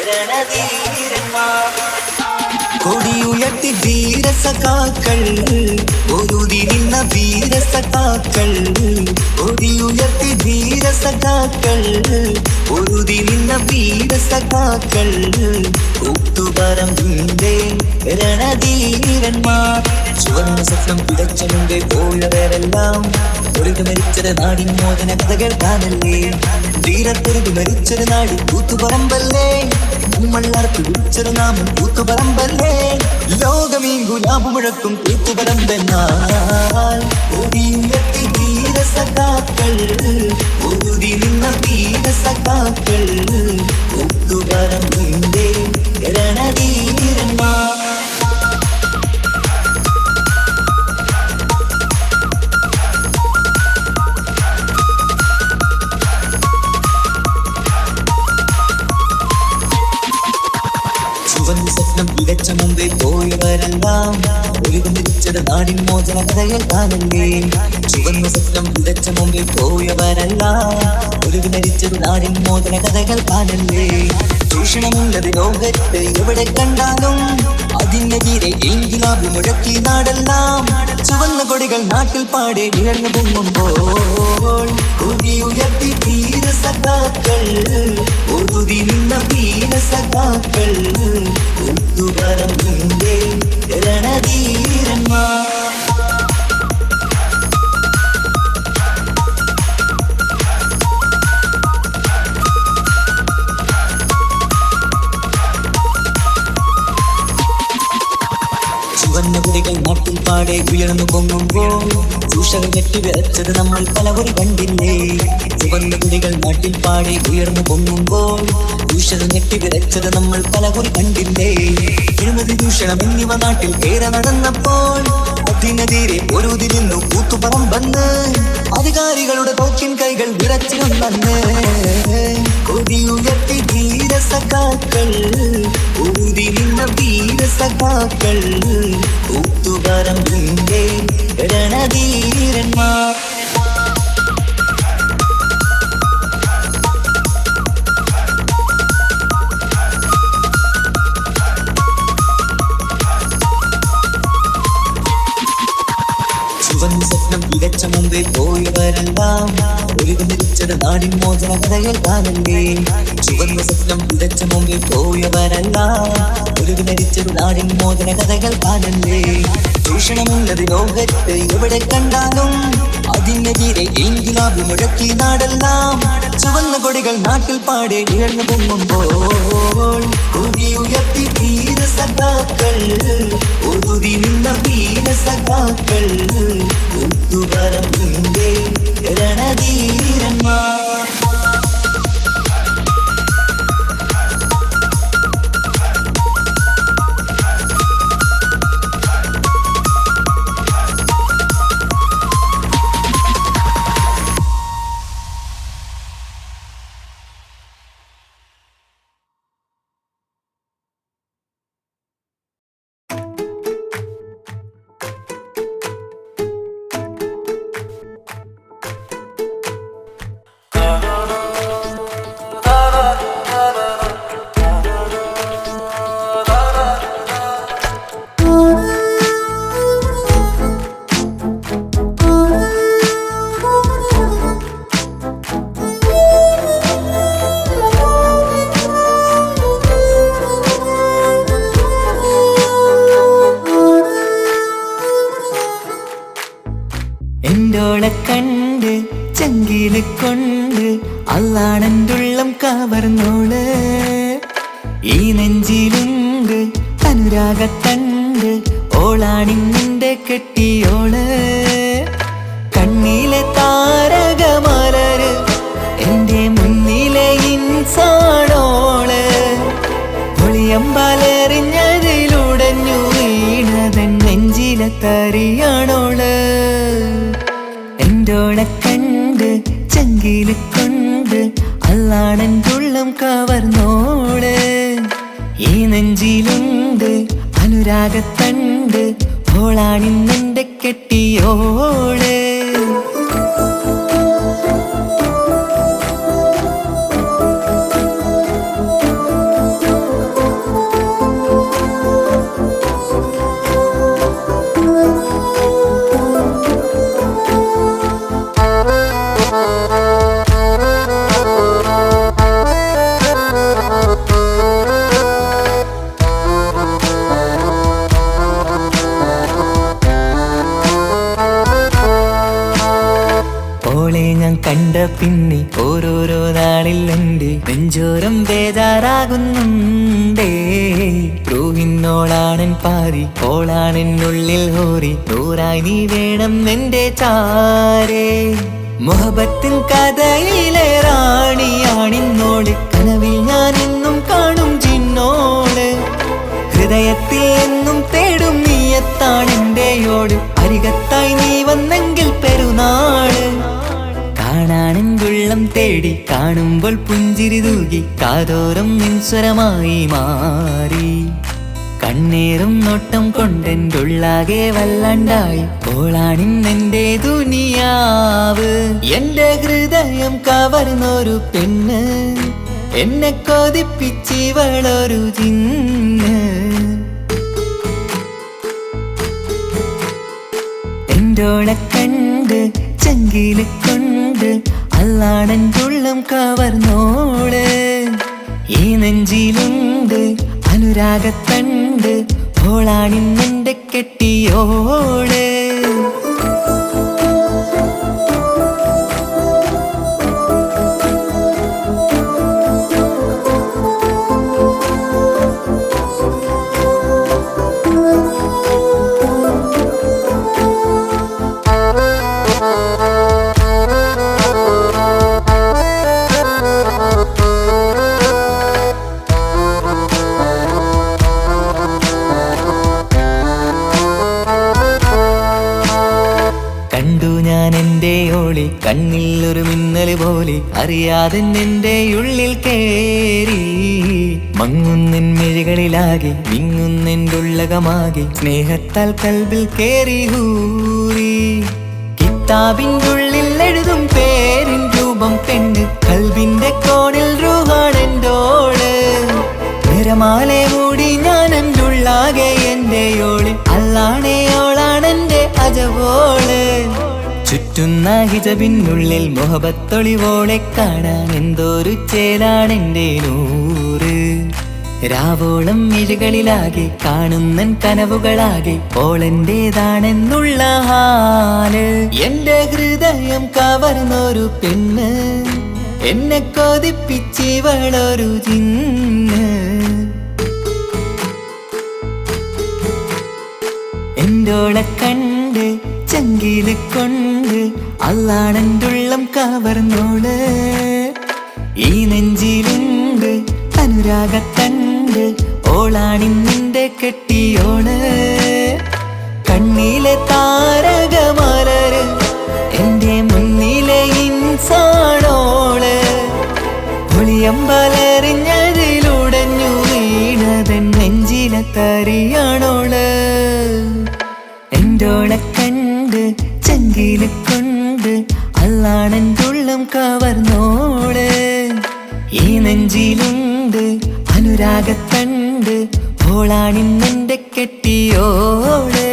രണധീരന്മാർ കൊടിയുയർത്തി ധീര സഖാക്കൾ ഒരുതി നിന്ന വീര സഖാക്കൾ കൊടിയുയർത്തി ധീര സഖാക്കൾ ഒരുതി നിന്ന വീര സഖാക്കൾ കൂത്തുപറമ്പിന്റെ രണധീരന്മാർ ചുവന്ന സ്വപ്നം പിടച്ചമുണ്ട് പോയവരെല്ലാം തൊഴുതു മരിച്ചത് നാടിൻ മോചന കഥ കേൾക്കാനല്ലേ ധീരത്തൊരുതു മരിച്ചൊരു നാടി കൂത്തുപറമ്പല്ലേ മള്ളർത്ത് വിളിച്ചൊരു നാമം കൂത്തുപറമ്പല്ലേ ലോകമീ ഗുലാബ് മുഴക്കും കൂത്തുപറമ്പെന്നാൽ ഒടിയുയർത്തി ധീര സഖാക്കൾ ഒരുതി നിന്ന വീര സഖാക്കൾ കൂത്തുപറമ്പിന്റെ രണധീരന്മാർ സ്വപ്നം വിതച്ച മുമ്പേ പോയവരെല്ലാം ഒഴുകു മരിച്ചത് നാടിൻ മോചന കഥകൾ കാണല്ലേ ചുവന്ന സ്വപ്നം വിതച്ച മുമ്പേ പോയവരെല്ലാം ഒഴുകു മരിച്ചത് നാടിൻ മോചന കഥകൾ കാണല്ലേ ചൂഷണമുള്ളത് ലോകത്ത് എവിടെ കണ്ടാലും അതിനെതിരെ ഇൻകിലാബ് മുഴക്കി നാടെല്ലാം ചുവന്ന കൊടികൾ നാട്ടിൽ പാടെ ഉയർന്നു പൊങ്ങുമ്പോൾ ഉയർത്തി ധീര സഖാക്കൾ ഒരുതി നിന്ന വീര സഖാക്കൾ കൂത്തുപറമ്പിന്റെ രണധീരന്മാർ ചുവന്ന കൊടികൾ നാട്ടിൽ പാടെ ഉയർന്നു പൊങ്ങുമ്പോൾ ചൂഷകൾ കെട്ടിവെച്ചത് നമ്മൾ പലകുറി കണ്ടില്ലേ ചുവന്ന കൊടികൾ നാട്ടിൽ പാടെ ഉയർന്നു പൊങ്ങുമ്പോൾ ചൂഷകൾ കെട്ടിവെച്ചത് നമ്മൾ പലകുറി കണ്ടില്ലേ അഴിമതി ചൂഷണം എന്നിവ നാട്ടിൽ ഏറെ നടന്നപ്പോൾ അതിനെതിരെ ഒരുതി നിന്നു കൂത്തുപറമ്പെന്ന് അധികാരികളുടെ തോക്കിൻ കൈകൾ വിറച്ചിരുന്നെന്ന് കൊടിയുയർത്തി ധീര സഖാക്കൾ ഒരുതി നിന്ന വീര സഖാക്കൾ കൂത്തുപറമ്പിന്റെ രണധീരന്മാർ ചുവന്ന സ്വപ്നം വിതച്ച മുമ്പേ പോയവരെല്ലാം ഒഴുകു മരിച്ചത് നാടിൻ മോചന കഥകൾ കാണല്ലേ ചുവന്ന സ്വപ്നം വിതച്ച മുമ്പേ പോയവരെല്ലാം ഒഴുകു മരിച്ചത് നാടിൻ മോചന കഥകൾ കാണല്ലേ ചൂഷണമുള്ളത് ലോകത്ത് എവിടെ കണ്ടാലും അതിനെതിരെ ഇൻകിലാബ് മുഴക്കി നാടെല്ലാം ചുവന്ന കൊടികൾ നാട്ടിൽ പാടെ ഉയർന്നു പൊങ്ങുമ്പോൾ ഉയർത്തി ധീര സഖാക്കൾ ഒരുതി നിന്ന വീര സഖാക്കൾ കൂത്തുപറമ്പിന്റെ രണധീരന്മാർ എന്തോളെ കണ്ട് ചങ്കില് കൊണ്ട് അള്ളാണെന്തുള്ളം കവർന്നോള് ഈ നെഞ്ചിലുണ്ട് അനുരാഗത്തണ്ട് ഓളാണിന്നിന്റെ കെട്ടിയോള് കണ്ണിലെ താരകമലര് എന്റെ മുന്നിലെ ഇൻസാണോള് ഒളിയമ്പാലെറിഞ്ഞതിലുടഞ്ഞു വീണതൻ നെഞ്ചിലെ തരിയാണോള് എന്തോളെ കണ്ട് ചങ്കില് കൊണ്ട് അള്ളാണെന്തുള്ളം കവർന്നോള് ഈ നെഞ്ചിലുണ്ട് അനുരാഗത്തണ്ട് ഓളാണിന്നെന്റെ കെട്ടിയോള് പിന്നെ ഓരോരോ നാളിൽ എൻ്റെ നെഞ്ചോരം ബേജാറാകുന്നുണ്ടേ. റൂഹിന്നോളാണൻ പാതി, ഓളാണെന്നുള്ളിൽ ഹോറി, നൂറായി നീ വേണം എന്റെ ചാരേ. മുഹബത്തിൻ കഥയിലെ റാണിയാണിന്നോട്, കനവിൽ ഞാൻ എന്നും കാണും ചിന്നോട്. ഹൃദയത്തിൽ എന്നും തേടും നീയത്താണെന്റെയോട്, അരികത്തായി നീ വന്നെങ്കിൽ പെരുന്നാള്. കാണാനെങ്കുള്ളം തേടി കാണുമ്പോൾ പുഞ്ചിരി തൂകി, കാതോരം നിൻസ്വരമായി മാറി. കണ്ണേറും നോട്ടം കൊണ്ടെന്റുള്ളാകെ വല്ലാണ്ടായി, ഓളാണിന്നെന്റെ ദുനിയാവ്. എന്റെ ഹൃദയം കവർന്നൊരു പെണ്ണ്, എന്നെ കൊതിപ്പിച്ചിവളൊരു ജിന്ന്. എന്റോളെ കണ്ട് ചങ്കില് കൊണ്ട് അല്ലാണെന്റുള്ളം കവർന്നോള്. ഈ നെഞ്ചിലുണ്ട് അനുരാഗത്തണ്ട്, ഓളാണിന്നെന്റെ കെട്ടിയോള്. കണ്ണിൽ ഒരു മിന്നല് പോലെ അറിയാതെ എന്റെ ഉള്ളിൽ കേറി. മങ്ങുന്നെൻ മിഴികളിലാകെ വിങ്ങുന്നെന്റുള്ളകമാകെ, സ്നേഹത്താൽ കൽബിൽ കേറി ഹൂറി. കിതാബിൻ്റെ ഉള്ളിൽ എഴുതും പേരിൻ രൂപം പെണ്ണ്, കൽബിന്റെ കോണിൽ റൂഹാണെന്റോള്. നിറമാലെ മൂടി ഞാൻ എന്റുള്ളാകെ എന്റെയോള്, അല്ലാണേയോളാണെന്റെ അജവോള്. ചുറ്റുന്ന ഹിജബിനുള്ളിൽ മുഹബത്തൊളിവോളെ കാണാൻ എന്തോരു ചേലാണെന്റെ നൂറ്. രാവോളം മിഴികളിലാകെ കാണുന്നൻ കനവുകളാകെ, ഓളെന്റേതാണെന്നുള്ള ഹാല്. എന്റെ ഹൃദയം കവർന്നൊരു പെണ്ണ്, എന്നെ കൊതിപ്പിച്ചിവളൊരു ജിന്ന്. എന്റോളെ കണ്ട് ചങ്കില് കൊണ്ട് അല്ലാണെന്റുള്ളം കവർന്നോള്. ഈ നെഞ്ചിലുണ്ട് അനുരാഗത്തണ്ട്, ഓളാണിന്നിന്റെ കെട്ടിയോള്. കണ്ണിലെ താരകമലര്, എന്റെ മുന്നിലെ ഇൻസാണോള്. ഒളിയമ്പലറിഞ്ഞതിലുടഞ്ഞു വീണതൻ നെഞ്ചിലെ തരിയാണോള്. എന്റോളെ കണ്ട് ചങ്കില് കൊണ്ട് അല്ലാണെന്തുള്ളം കവർന്നോള്. ഈ നെഞ്ചിലുണ്ട് അനുരാഗത്തണ്ട്, ഓളാണിന്നെന്റെ കെട്ടിയോള്.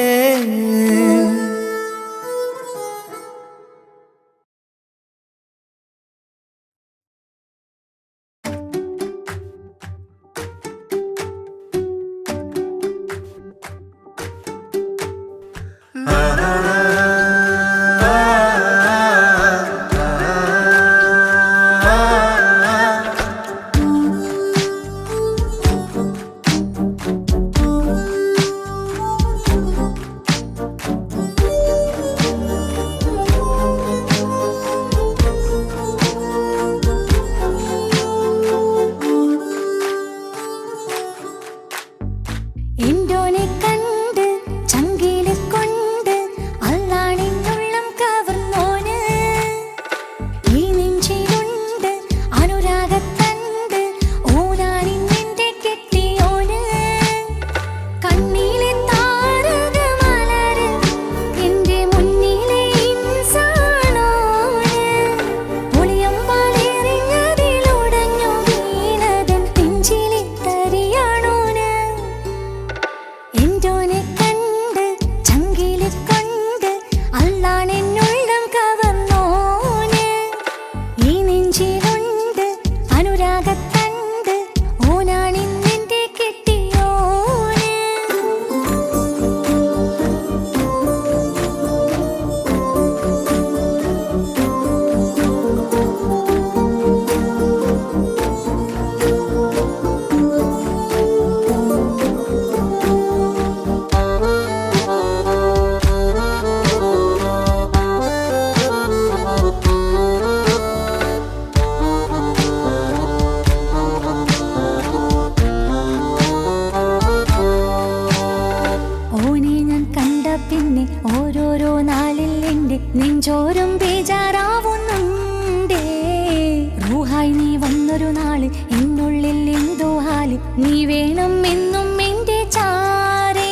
വന്നൊരു നാള് എന്നുള്ളിൽ എന്തോ ഹാല് നീ വേണം എന്നും എന്റെ ചാരേ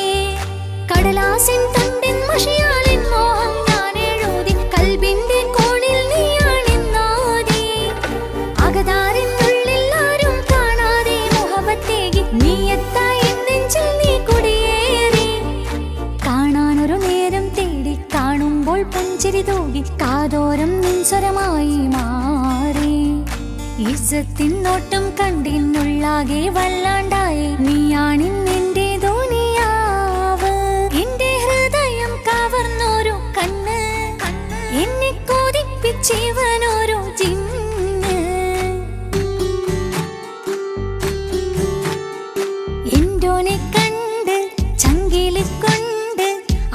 കടലാസിൻ തണ്ടിൻ മഷിയാലിൻ മോഹം ഞാൻ എഴുതി കൽബിന്റെ കോണിൽ നീയാണെന്നാതി അകതാരിനുള്ളിൽ ആരും കാണാതെ മുഹബത്തേകി നീ എത്തായി നെഞ്ചിൽ നീ കുടിയേറി കാണാനൊരു നേരം തേടി കാണുമ്പോൾ പുഞ്ചിരി തൂകി കാതോരം നിൻസ്വരമായി മാറി ഇസ്സത്തിൻ നോട്ടം കണ്ടിന്നുള്ളാകെ വല്ലാണ്ടായി നീയാണിന്നെന്റെ ദുനിയാവ് എന്റെ ഹൃദയം കവർന്നോരു കണ്ണ് എന്നെ കൊതിപ്പിച്ചിവനോരു ജിന്ന് എന്തോനെ കണ്ട് ചങ്കില് കൊണ്ട്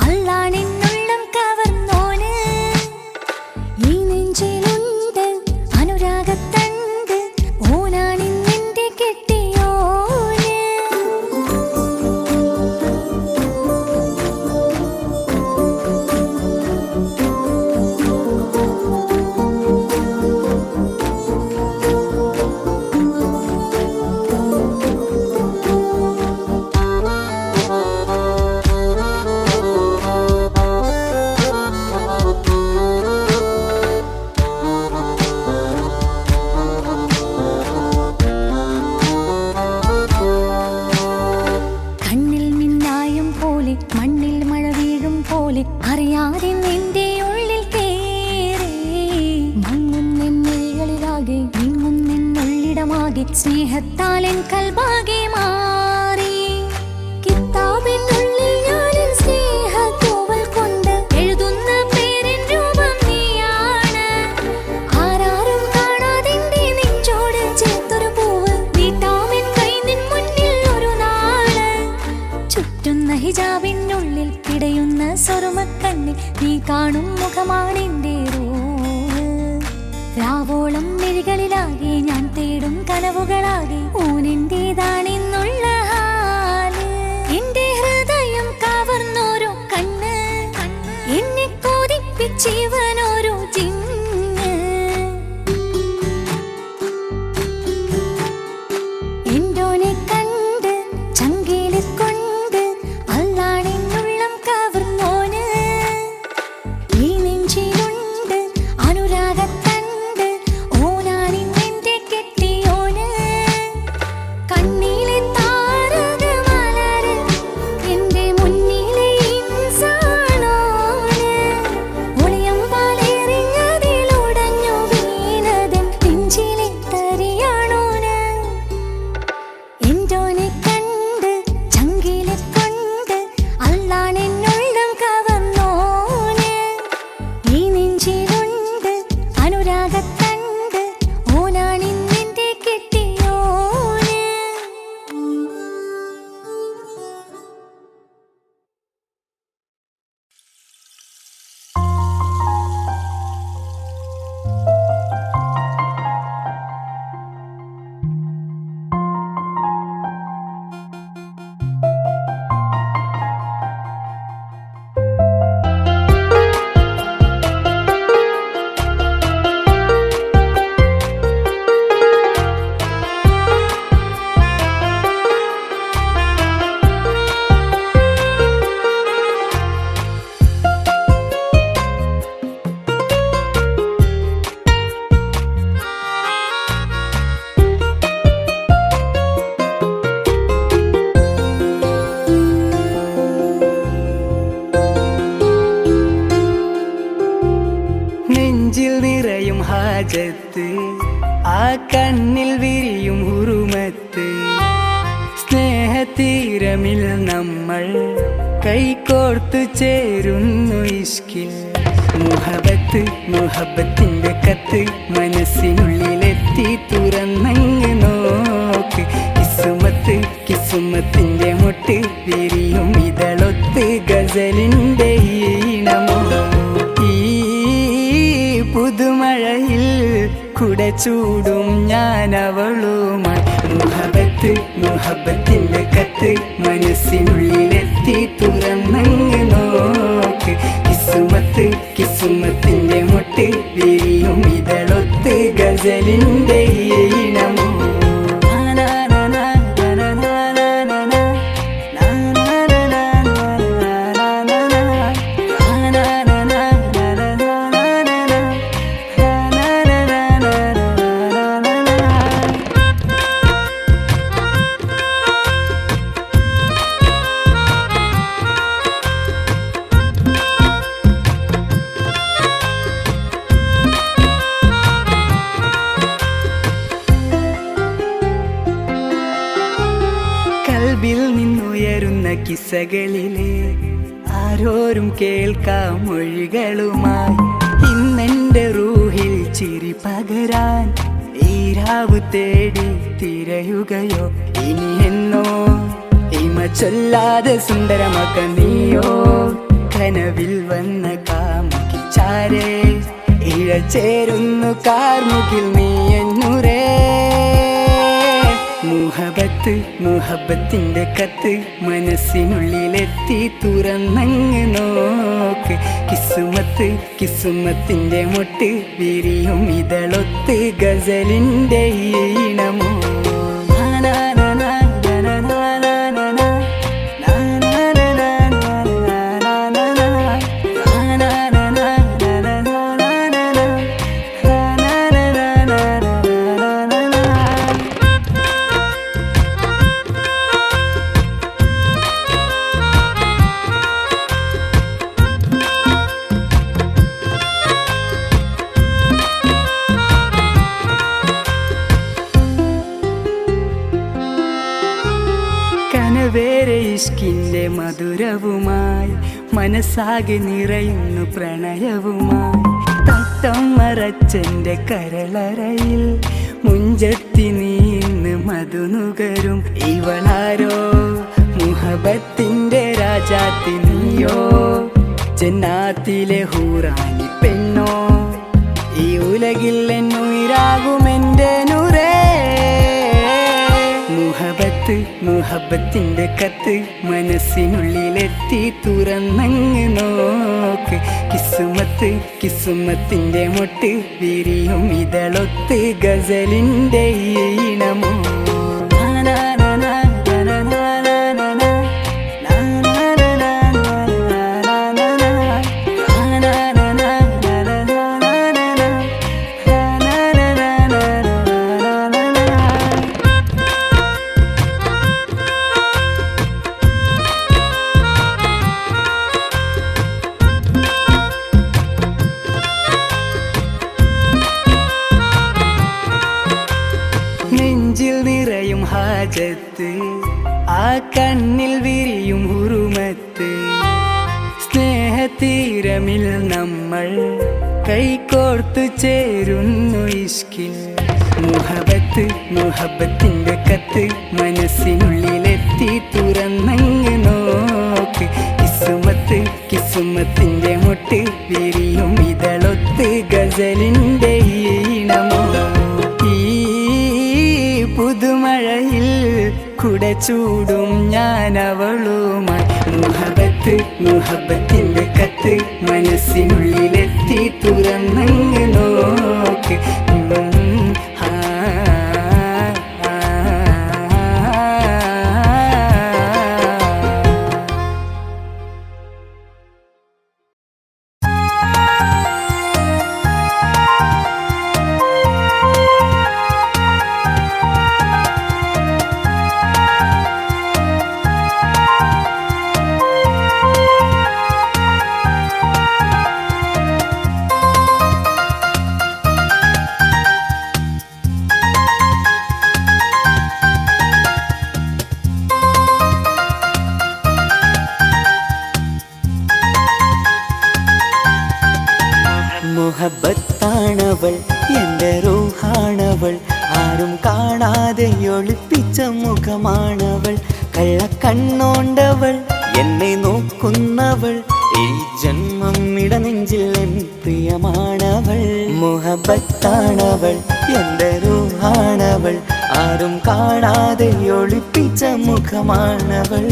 അല്ലാണെന്നുള്ളം കവർന്നോന് ഈ നെഞ്ചിലുണ്ട് അനുരാഗത്തണ്ട് ഓനാണിന്നെന്റെ കെട്ടിയോന് കണ്ണിൽ മിന്നായം പോലെ മണ്ണിൽ മഴ വീഴും പോലെ അറിയാതെ നിന്റെ ഉള്ളിൽ കേറി മങ്ങുന്നെന്നുള്ളിലാകെ നീങ്ങുന്നെന്നുള്ളിടമാകെ സ്നേഹത്താലെൻ കൽബാകെ മാറി കിതാബിനുള്ളിൽ ഞാനെൻ സ്നേഹത്തൂവൽ കൊണ്ട് എഴുതുന്ന പേരിൻ രൂപം നീയാണ് ആരാരും കാണാതെന്റെ നെഞ്ചോട് ചേർത്തൊരു പൂവ് നീട്ടാമെൻ കൈ നിൻ മുന്നിൽ ഒരു നാള് ചുറ്റുന്ന ഹിജാബിനുള്ളിൽ പിടയുന്ന സ്വർമ്മക്കണ്ണിൽ നീ കാണും മുഖമാണെന്റെ റൂഹ് രാവോളം മിഴികളിലാകെ ഞാൻ തേടും കനവുകളാകെ ഊനെന്റേതാണെന്നുള്ള ഹാല് എന്റെ ഹൃദയം കവർന്നോരോ കണ്ണ് എന്നെ കൊതിപ്പിച്ചിവനോരോ ജിന്ന് എന്തോനെ കണ്ട് ചങ്കില് കൊണ്ട് അല്ലാണെന്നുള്ളം കവർന്നോന് ഈ നെഞ്ചിലുണ്ട് അനുരാഗത്തണ്ട് ഓനാണിന്നെന്റെ കെട്ടിയോന് കണ്ണിലെ താരകമലര് എന്റെ മുന്നിലെ ഇൻസാണോന് ഒളിയമ്പാലെറിഞ്ഞതിലുടഞ്ഞു വീണതൻ നെഞ്ചിലെ തരിയാണോന് എന്തോനെ കണ്ട് ചങ്കില് കൊണ്ട് അല്ലാണെന്നുള്ളം കവർന്നോന് ഈ നെഞ്ചിലുണ്ട് അനുരാഗത്തണ്ട് ഓനാണിന്നെന്റെ കെട്ടിയോന് നെഞ്ചിൽ നിറയും ഹാജത്ത് ആ കണ്ണിൽ വിരിയും ഉറുമത്ത് സ്നേഹതീരമിൽ നമ്മൾ കൈകോർത്തു ചേരുന്നു ഇഷ്കിൽ മുഹബത്ത് മുഹബത്തിന്റെ കത്ത് മനസ്സിനുള്ളിലെത്തി തുറന്നങ്ങ് നോക്ക് കിസുമത്ത് കിസുമത്തിന്റെ മുട്ട് വിരിയും ഇതളൊത്ത് ഗസലിന്റെ ഈണമോ ഈ പുതുമഴയിൽ കുട ചൂടും ഞാൻ അവളുമായി മുഹബത്ത് മുഹബത്തിന്റെ കത്ത് മനസ്സിനുള്ളിലെത്തി തുറന്നങ്ങ് നോക്ക് കിസുമത്ത് കിസുമത്തിന്റെ മുട്ട് വിരിയും ഇതളൊത്ത് ഗസലിന്റെ കൽബിൽ നിന്നുയരുന്ന കിസ്സകളിലെ ആരോരും കേൾക്കാം മൊഴികളുമായി ഇന്നെന്റെ റൂഹിൽ ചിരി പകരാൻ ഈരാവ് തേടി തിരയുകയോ ഇനി എന്നോ ഇമ ചൊല്ലാതെ സുന്ദരമാക്ക നീയോ കനവിൽ വന്ന കാമുകി ചാരേ ഇഴ ചേരുന്നു കാർമുകിൽ നീ എന്നൂരേ മുഹബത്ത് മുഹബത്തിന്റെ കത്ത് മനസ്സിനുള്ളിലെത്തി തുറന്നങ്ങ് നോക്ക് കിസുമത്ത് കിസുമത്തിന്റെ മൊട്ട് വിരിയും ഇതളൊത്ത് ഗസലിന്റെ ഈണമോ കനവേറെ ഇഷ്കിന്റെ മധുരവുമായി മനസ്സാകെ നിറയുന്നു പ്രണയവുമായി തട്ടം മറച്ചെന്റെ കരളറയിൽ മുഞ്ചത്തി നീന്ന് മധുനുകരും ഇവളാരോ മുഹബത്തിന്റെ രാജാത്തി നീയോ ജന്നാത്തിലെ ഹൂറാനി പെണ്ണോ ഈ ഉലകിൽ എന്നുയിരാകുമെന്റെ നൂറേ മുഹബത്ത് മുഹബത്തിന്റെ കത്ത് മനസ്സിനുള്ളിലെത്തി തുറന്നങ്ങ് നോക്ക് കിസുമത്ത് കിസുമത്തിന്റെ മൊട്ട് വിരിയും ഇതളൊത്ത് ഗസലിന്റെ ഈണമോ നെഞ്ചിൽ നിറയും ഹാജത്ത് ആ കണ്ണിൽ വിരിയും ഉറുമത്ത് സ്നേഹതീരമിൽ നമ്മൾ കൈകോർത്തു ചേരുന്നു ഇഷ്കിൽ മുഹബത്ത് മുഹബത്തിന്റെ കത്ത് മനസ്സിനുള്ളിലെത്തി തുറന്നങ്ങ് നോക്ക് കിസുമത്ത് കിസുമത്തിന്റെ മൊട്ട് വിരിയും ഇതളൊത്ത് ഗസലിന്റെ ഈണമോ പുതുമഴയിൽ കുട ചൂടും ഞാൻ അവളുമായി മുഹബത്ത് മുഹബത്തിന്റെ കത്ത് മനസ്സിനുള്ളിലെത്തി തുറന്നങ്ങ് നോക്ക് മുഹബത്താണവൾ എൻ്റെ റൂഹാണവൾ ആരും കാണാതെ ഒളിപ്പിച്ച മുഖമാണവൾ കള്ളക്കണ്ണോണ്ടവൾ എന്നെ നോക്കുന്നവൾ ഈ ജന്മം ഇടനെഞ്ചിൽ എൻ പ്രിയമാണവൾ മുഹബത്താണവൾ എൻ്റെ റൂഹാണവൾ ആരും കാണാതെ ഒളിപ്പിച്ച മുഖമാണവൾ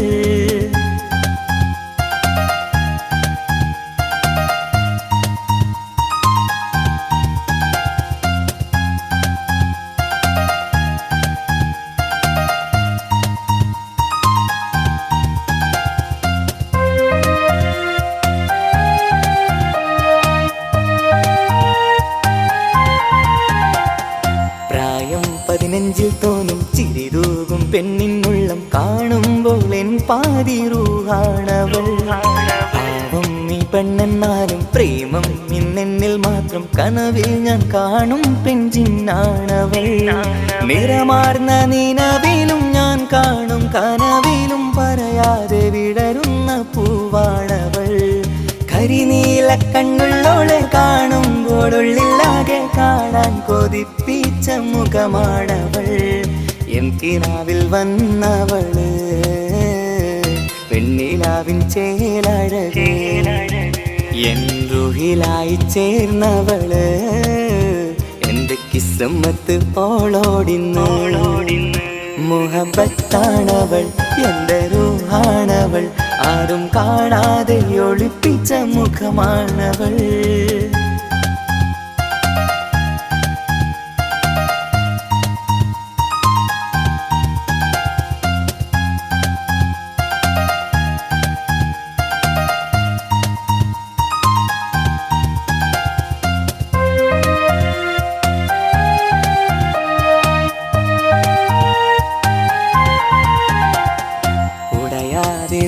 നെഞ്ചിൽ തോന്നും ചിരിതൂകും പെണ്ണിനുള്ളം കാണുമ്പോൾ എൻ പാതി റൂഹാണവൾ പാവം ഈ പെണ്ണെന്നാലും പ്രേമം ഇന്നെന്നിൽ മാത്രം കനവിൽ ഞാൻ കാണും പെഞ്ചിന്നാണവൾ നിറമാർന്ന നിലവിലും ഞാൻ കാണും കനവിലും പറയാതെ വിടരുന്ന പൂവാണവൾ. കരിനീല കണ്ണുള്ളോളെ കാണുമ്പോഴുള്ളിലാകെ കാണാൻ കൊതിപ്പിച്ച മുഖമാണവൾ. എൻ കിനാവിൽ വന്നവള് പെണ്ണിലാവിൻ ചേലഴകേ, എൻ റുഹിലായി ചേർന്നവള് എന്റെ കിസ്മത്ത് ഓളോടിന്ന്. മുഹബത്താണവൾ എന്റെ റൂഹാണവൾ, ആരും കാണാതെ ഒളിപ്പിച്ച മുഖമാണവൾ.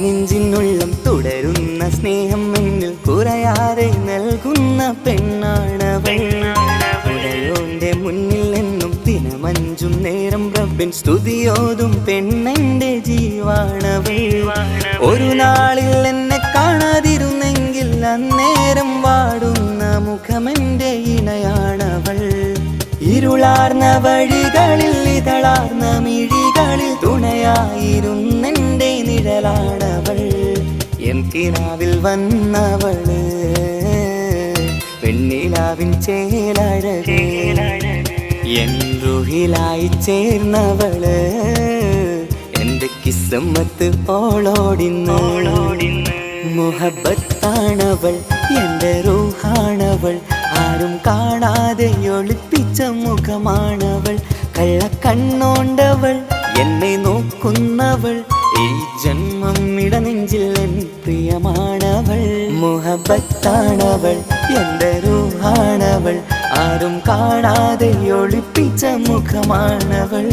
നെഞ്ചിനുള്ളം തുടരുന്ന സ്നേഹം എന്നിൽ കുറയാതെ നൽകുന്ന പെണ്ണാണവൾ. ഉടയോന്റെ മുന്നിൽ എന്നും ദിനമഞ്ചും നേരം റബ്ബിൻ സ്തുതിയോതും പെണ്ണെന്റെ ജീവാണവൾ. ഒരു നാളിൽ എന്നെ കാണാതിരുന്നെങ്കിൽ അന്നേരം വാടുന്ന മുഖമെന്റെ ഇണയാണവൾ. ഇരുളാർന്ന വഴികളിൽ ഇതളാർന്ന മിഴികളിൽ തുണയായിരുന്നെന്റെ നിഴലാണവൾ. എൻ കിനാവിൽ വന്നവള് പെണ്ണിലാവിൻ ചേലഴകേ, എൻ റുഹിലായി ചേർന്നവള് എന്റെ കിസ്മത്ത് ഓളോടിന്ന്. മുഹബത്താണവൾ എന്റെ റൂഹാണവൾ, ആരും കാണാതെ ഒളിപ്പിച്ച മുഖമാണവൾ. കള്ളക്കണ്ണോണ്ടവൾ എന്നെ നോക്കുന്നവൾ, ഈ ജന്മം ഇടനെഞ്ചിൽ എൻ പ്രിയമാണവൾ. മുഹബത്താണവൾ എന്റെ റൂഹാണവൾ, ആരും കാണാതെ ഒളിപ്പിച്ച മുഖമാണവൾ.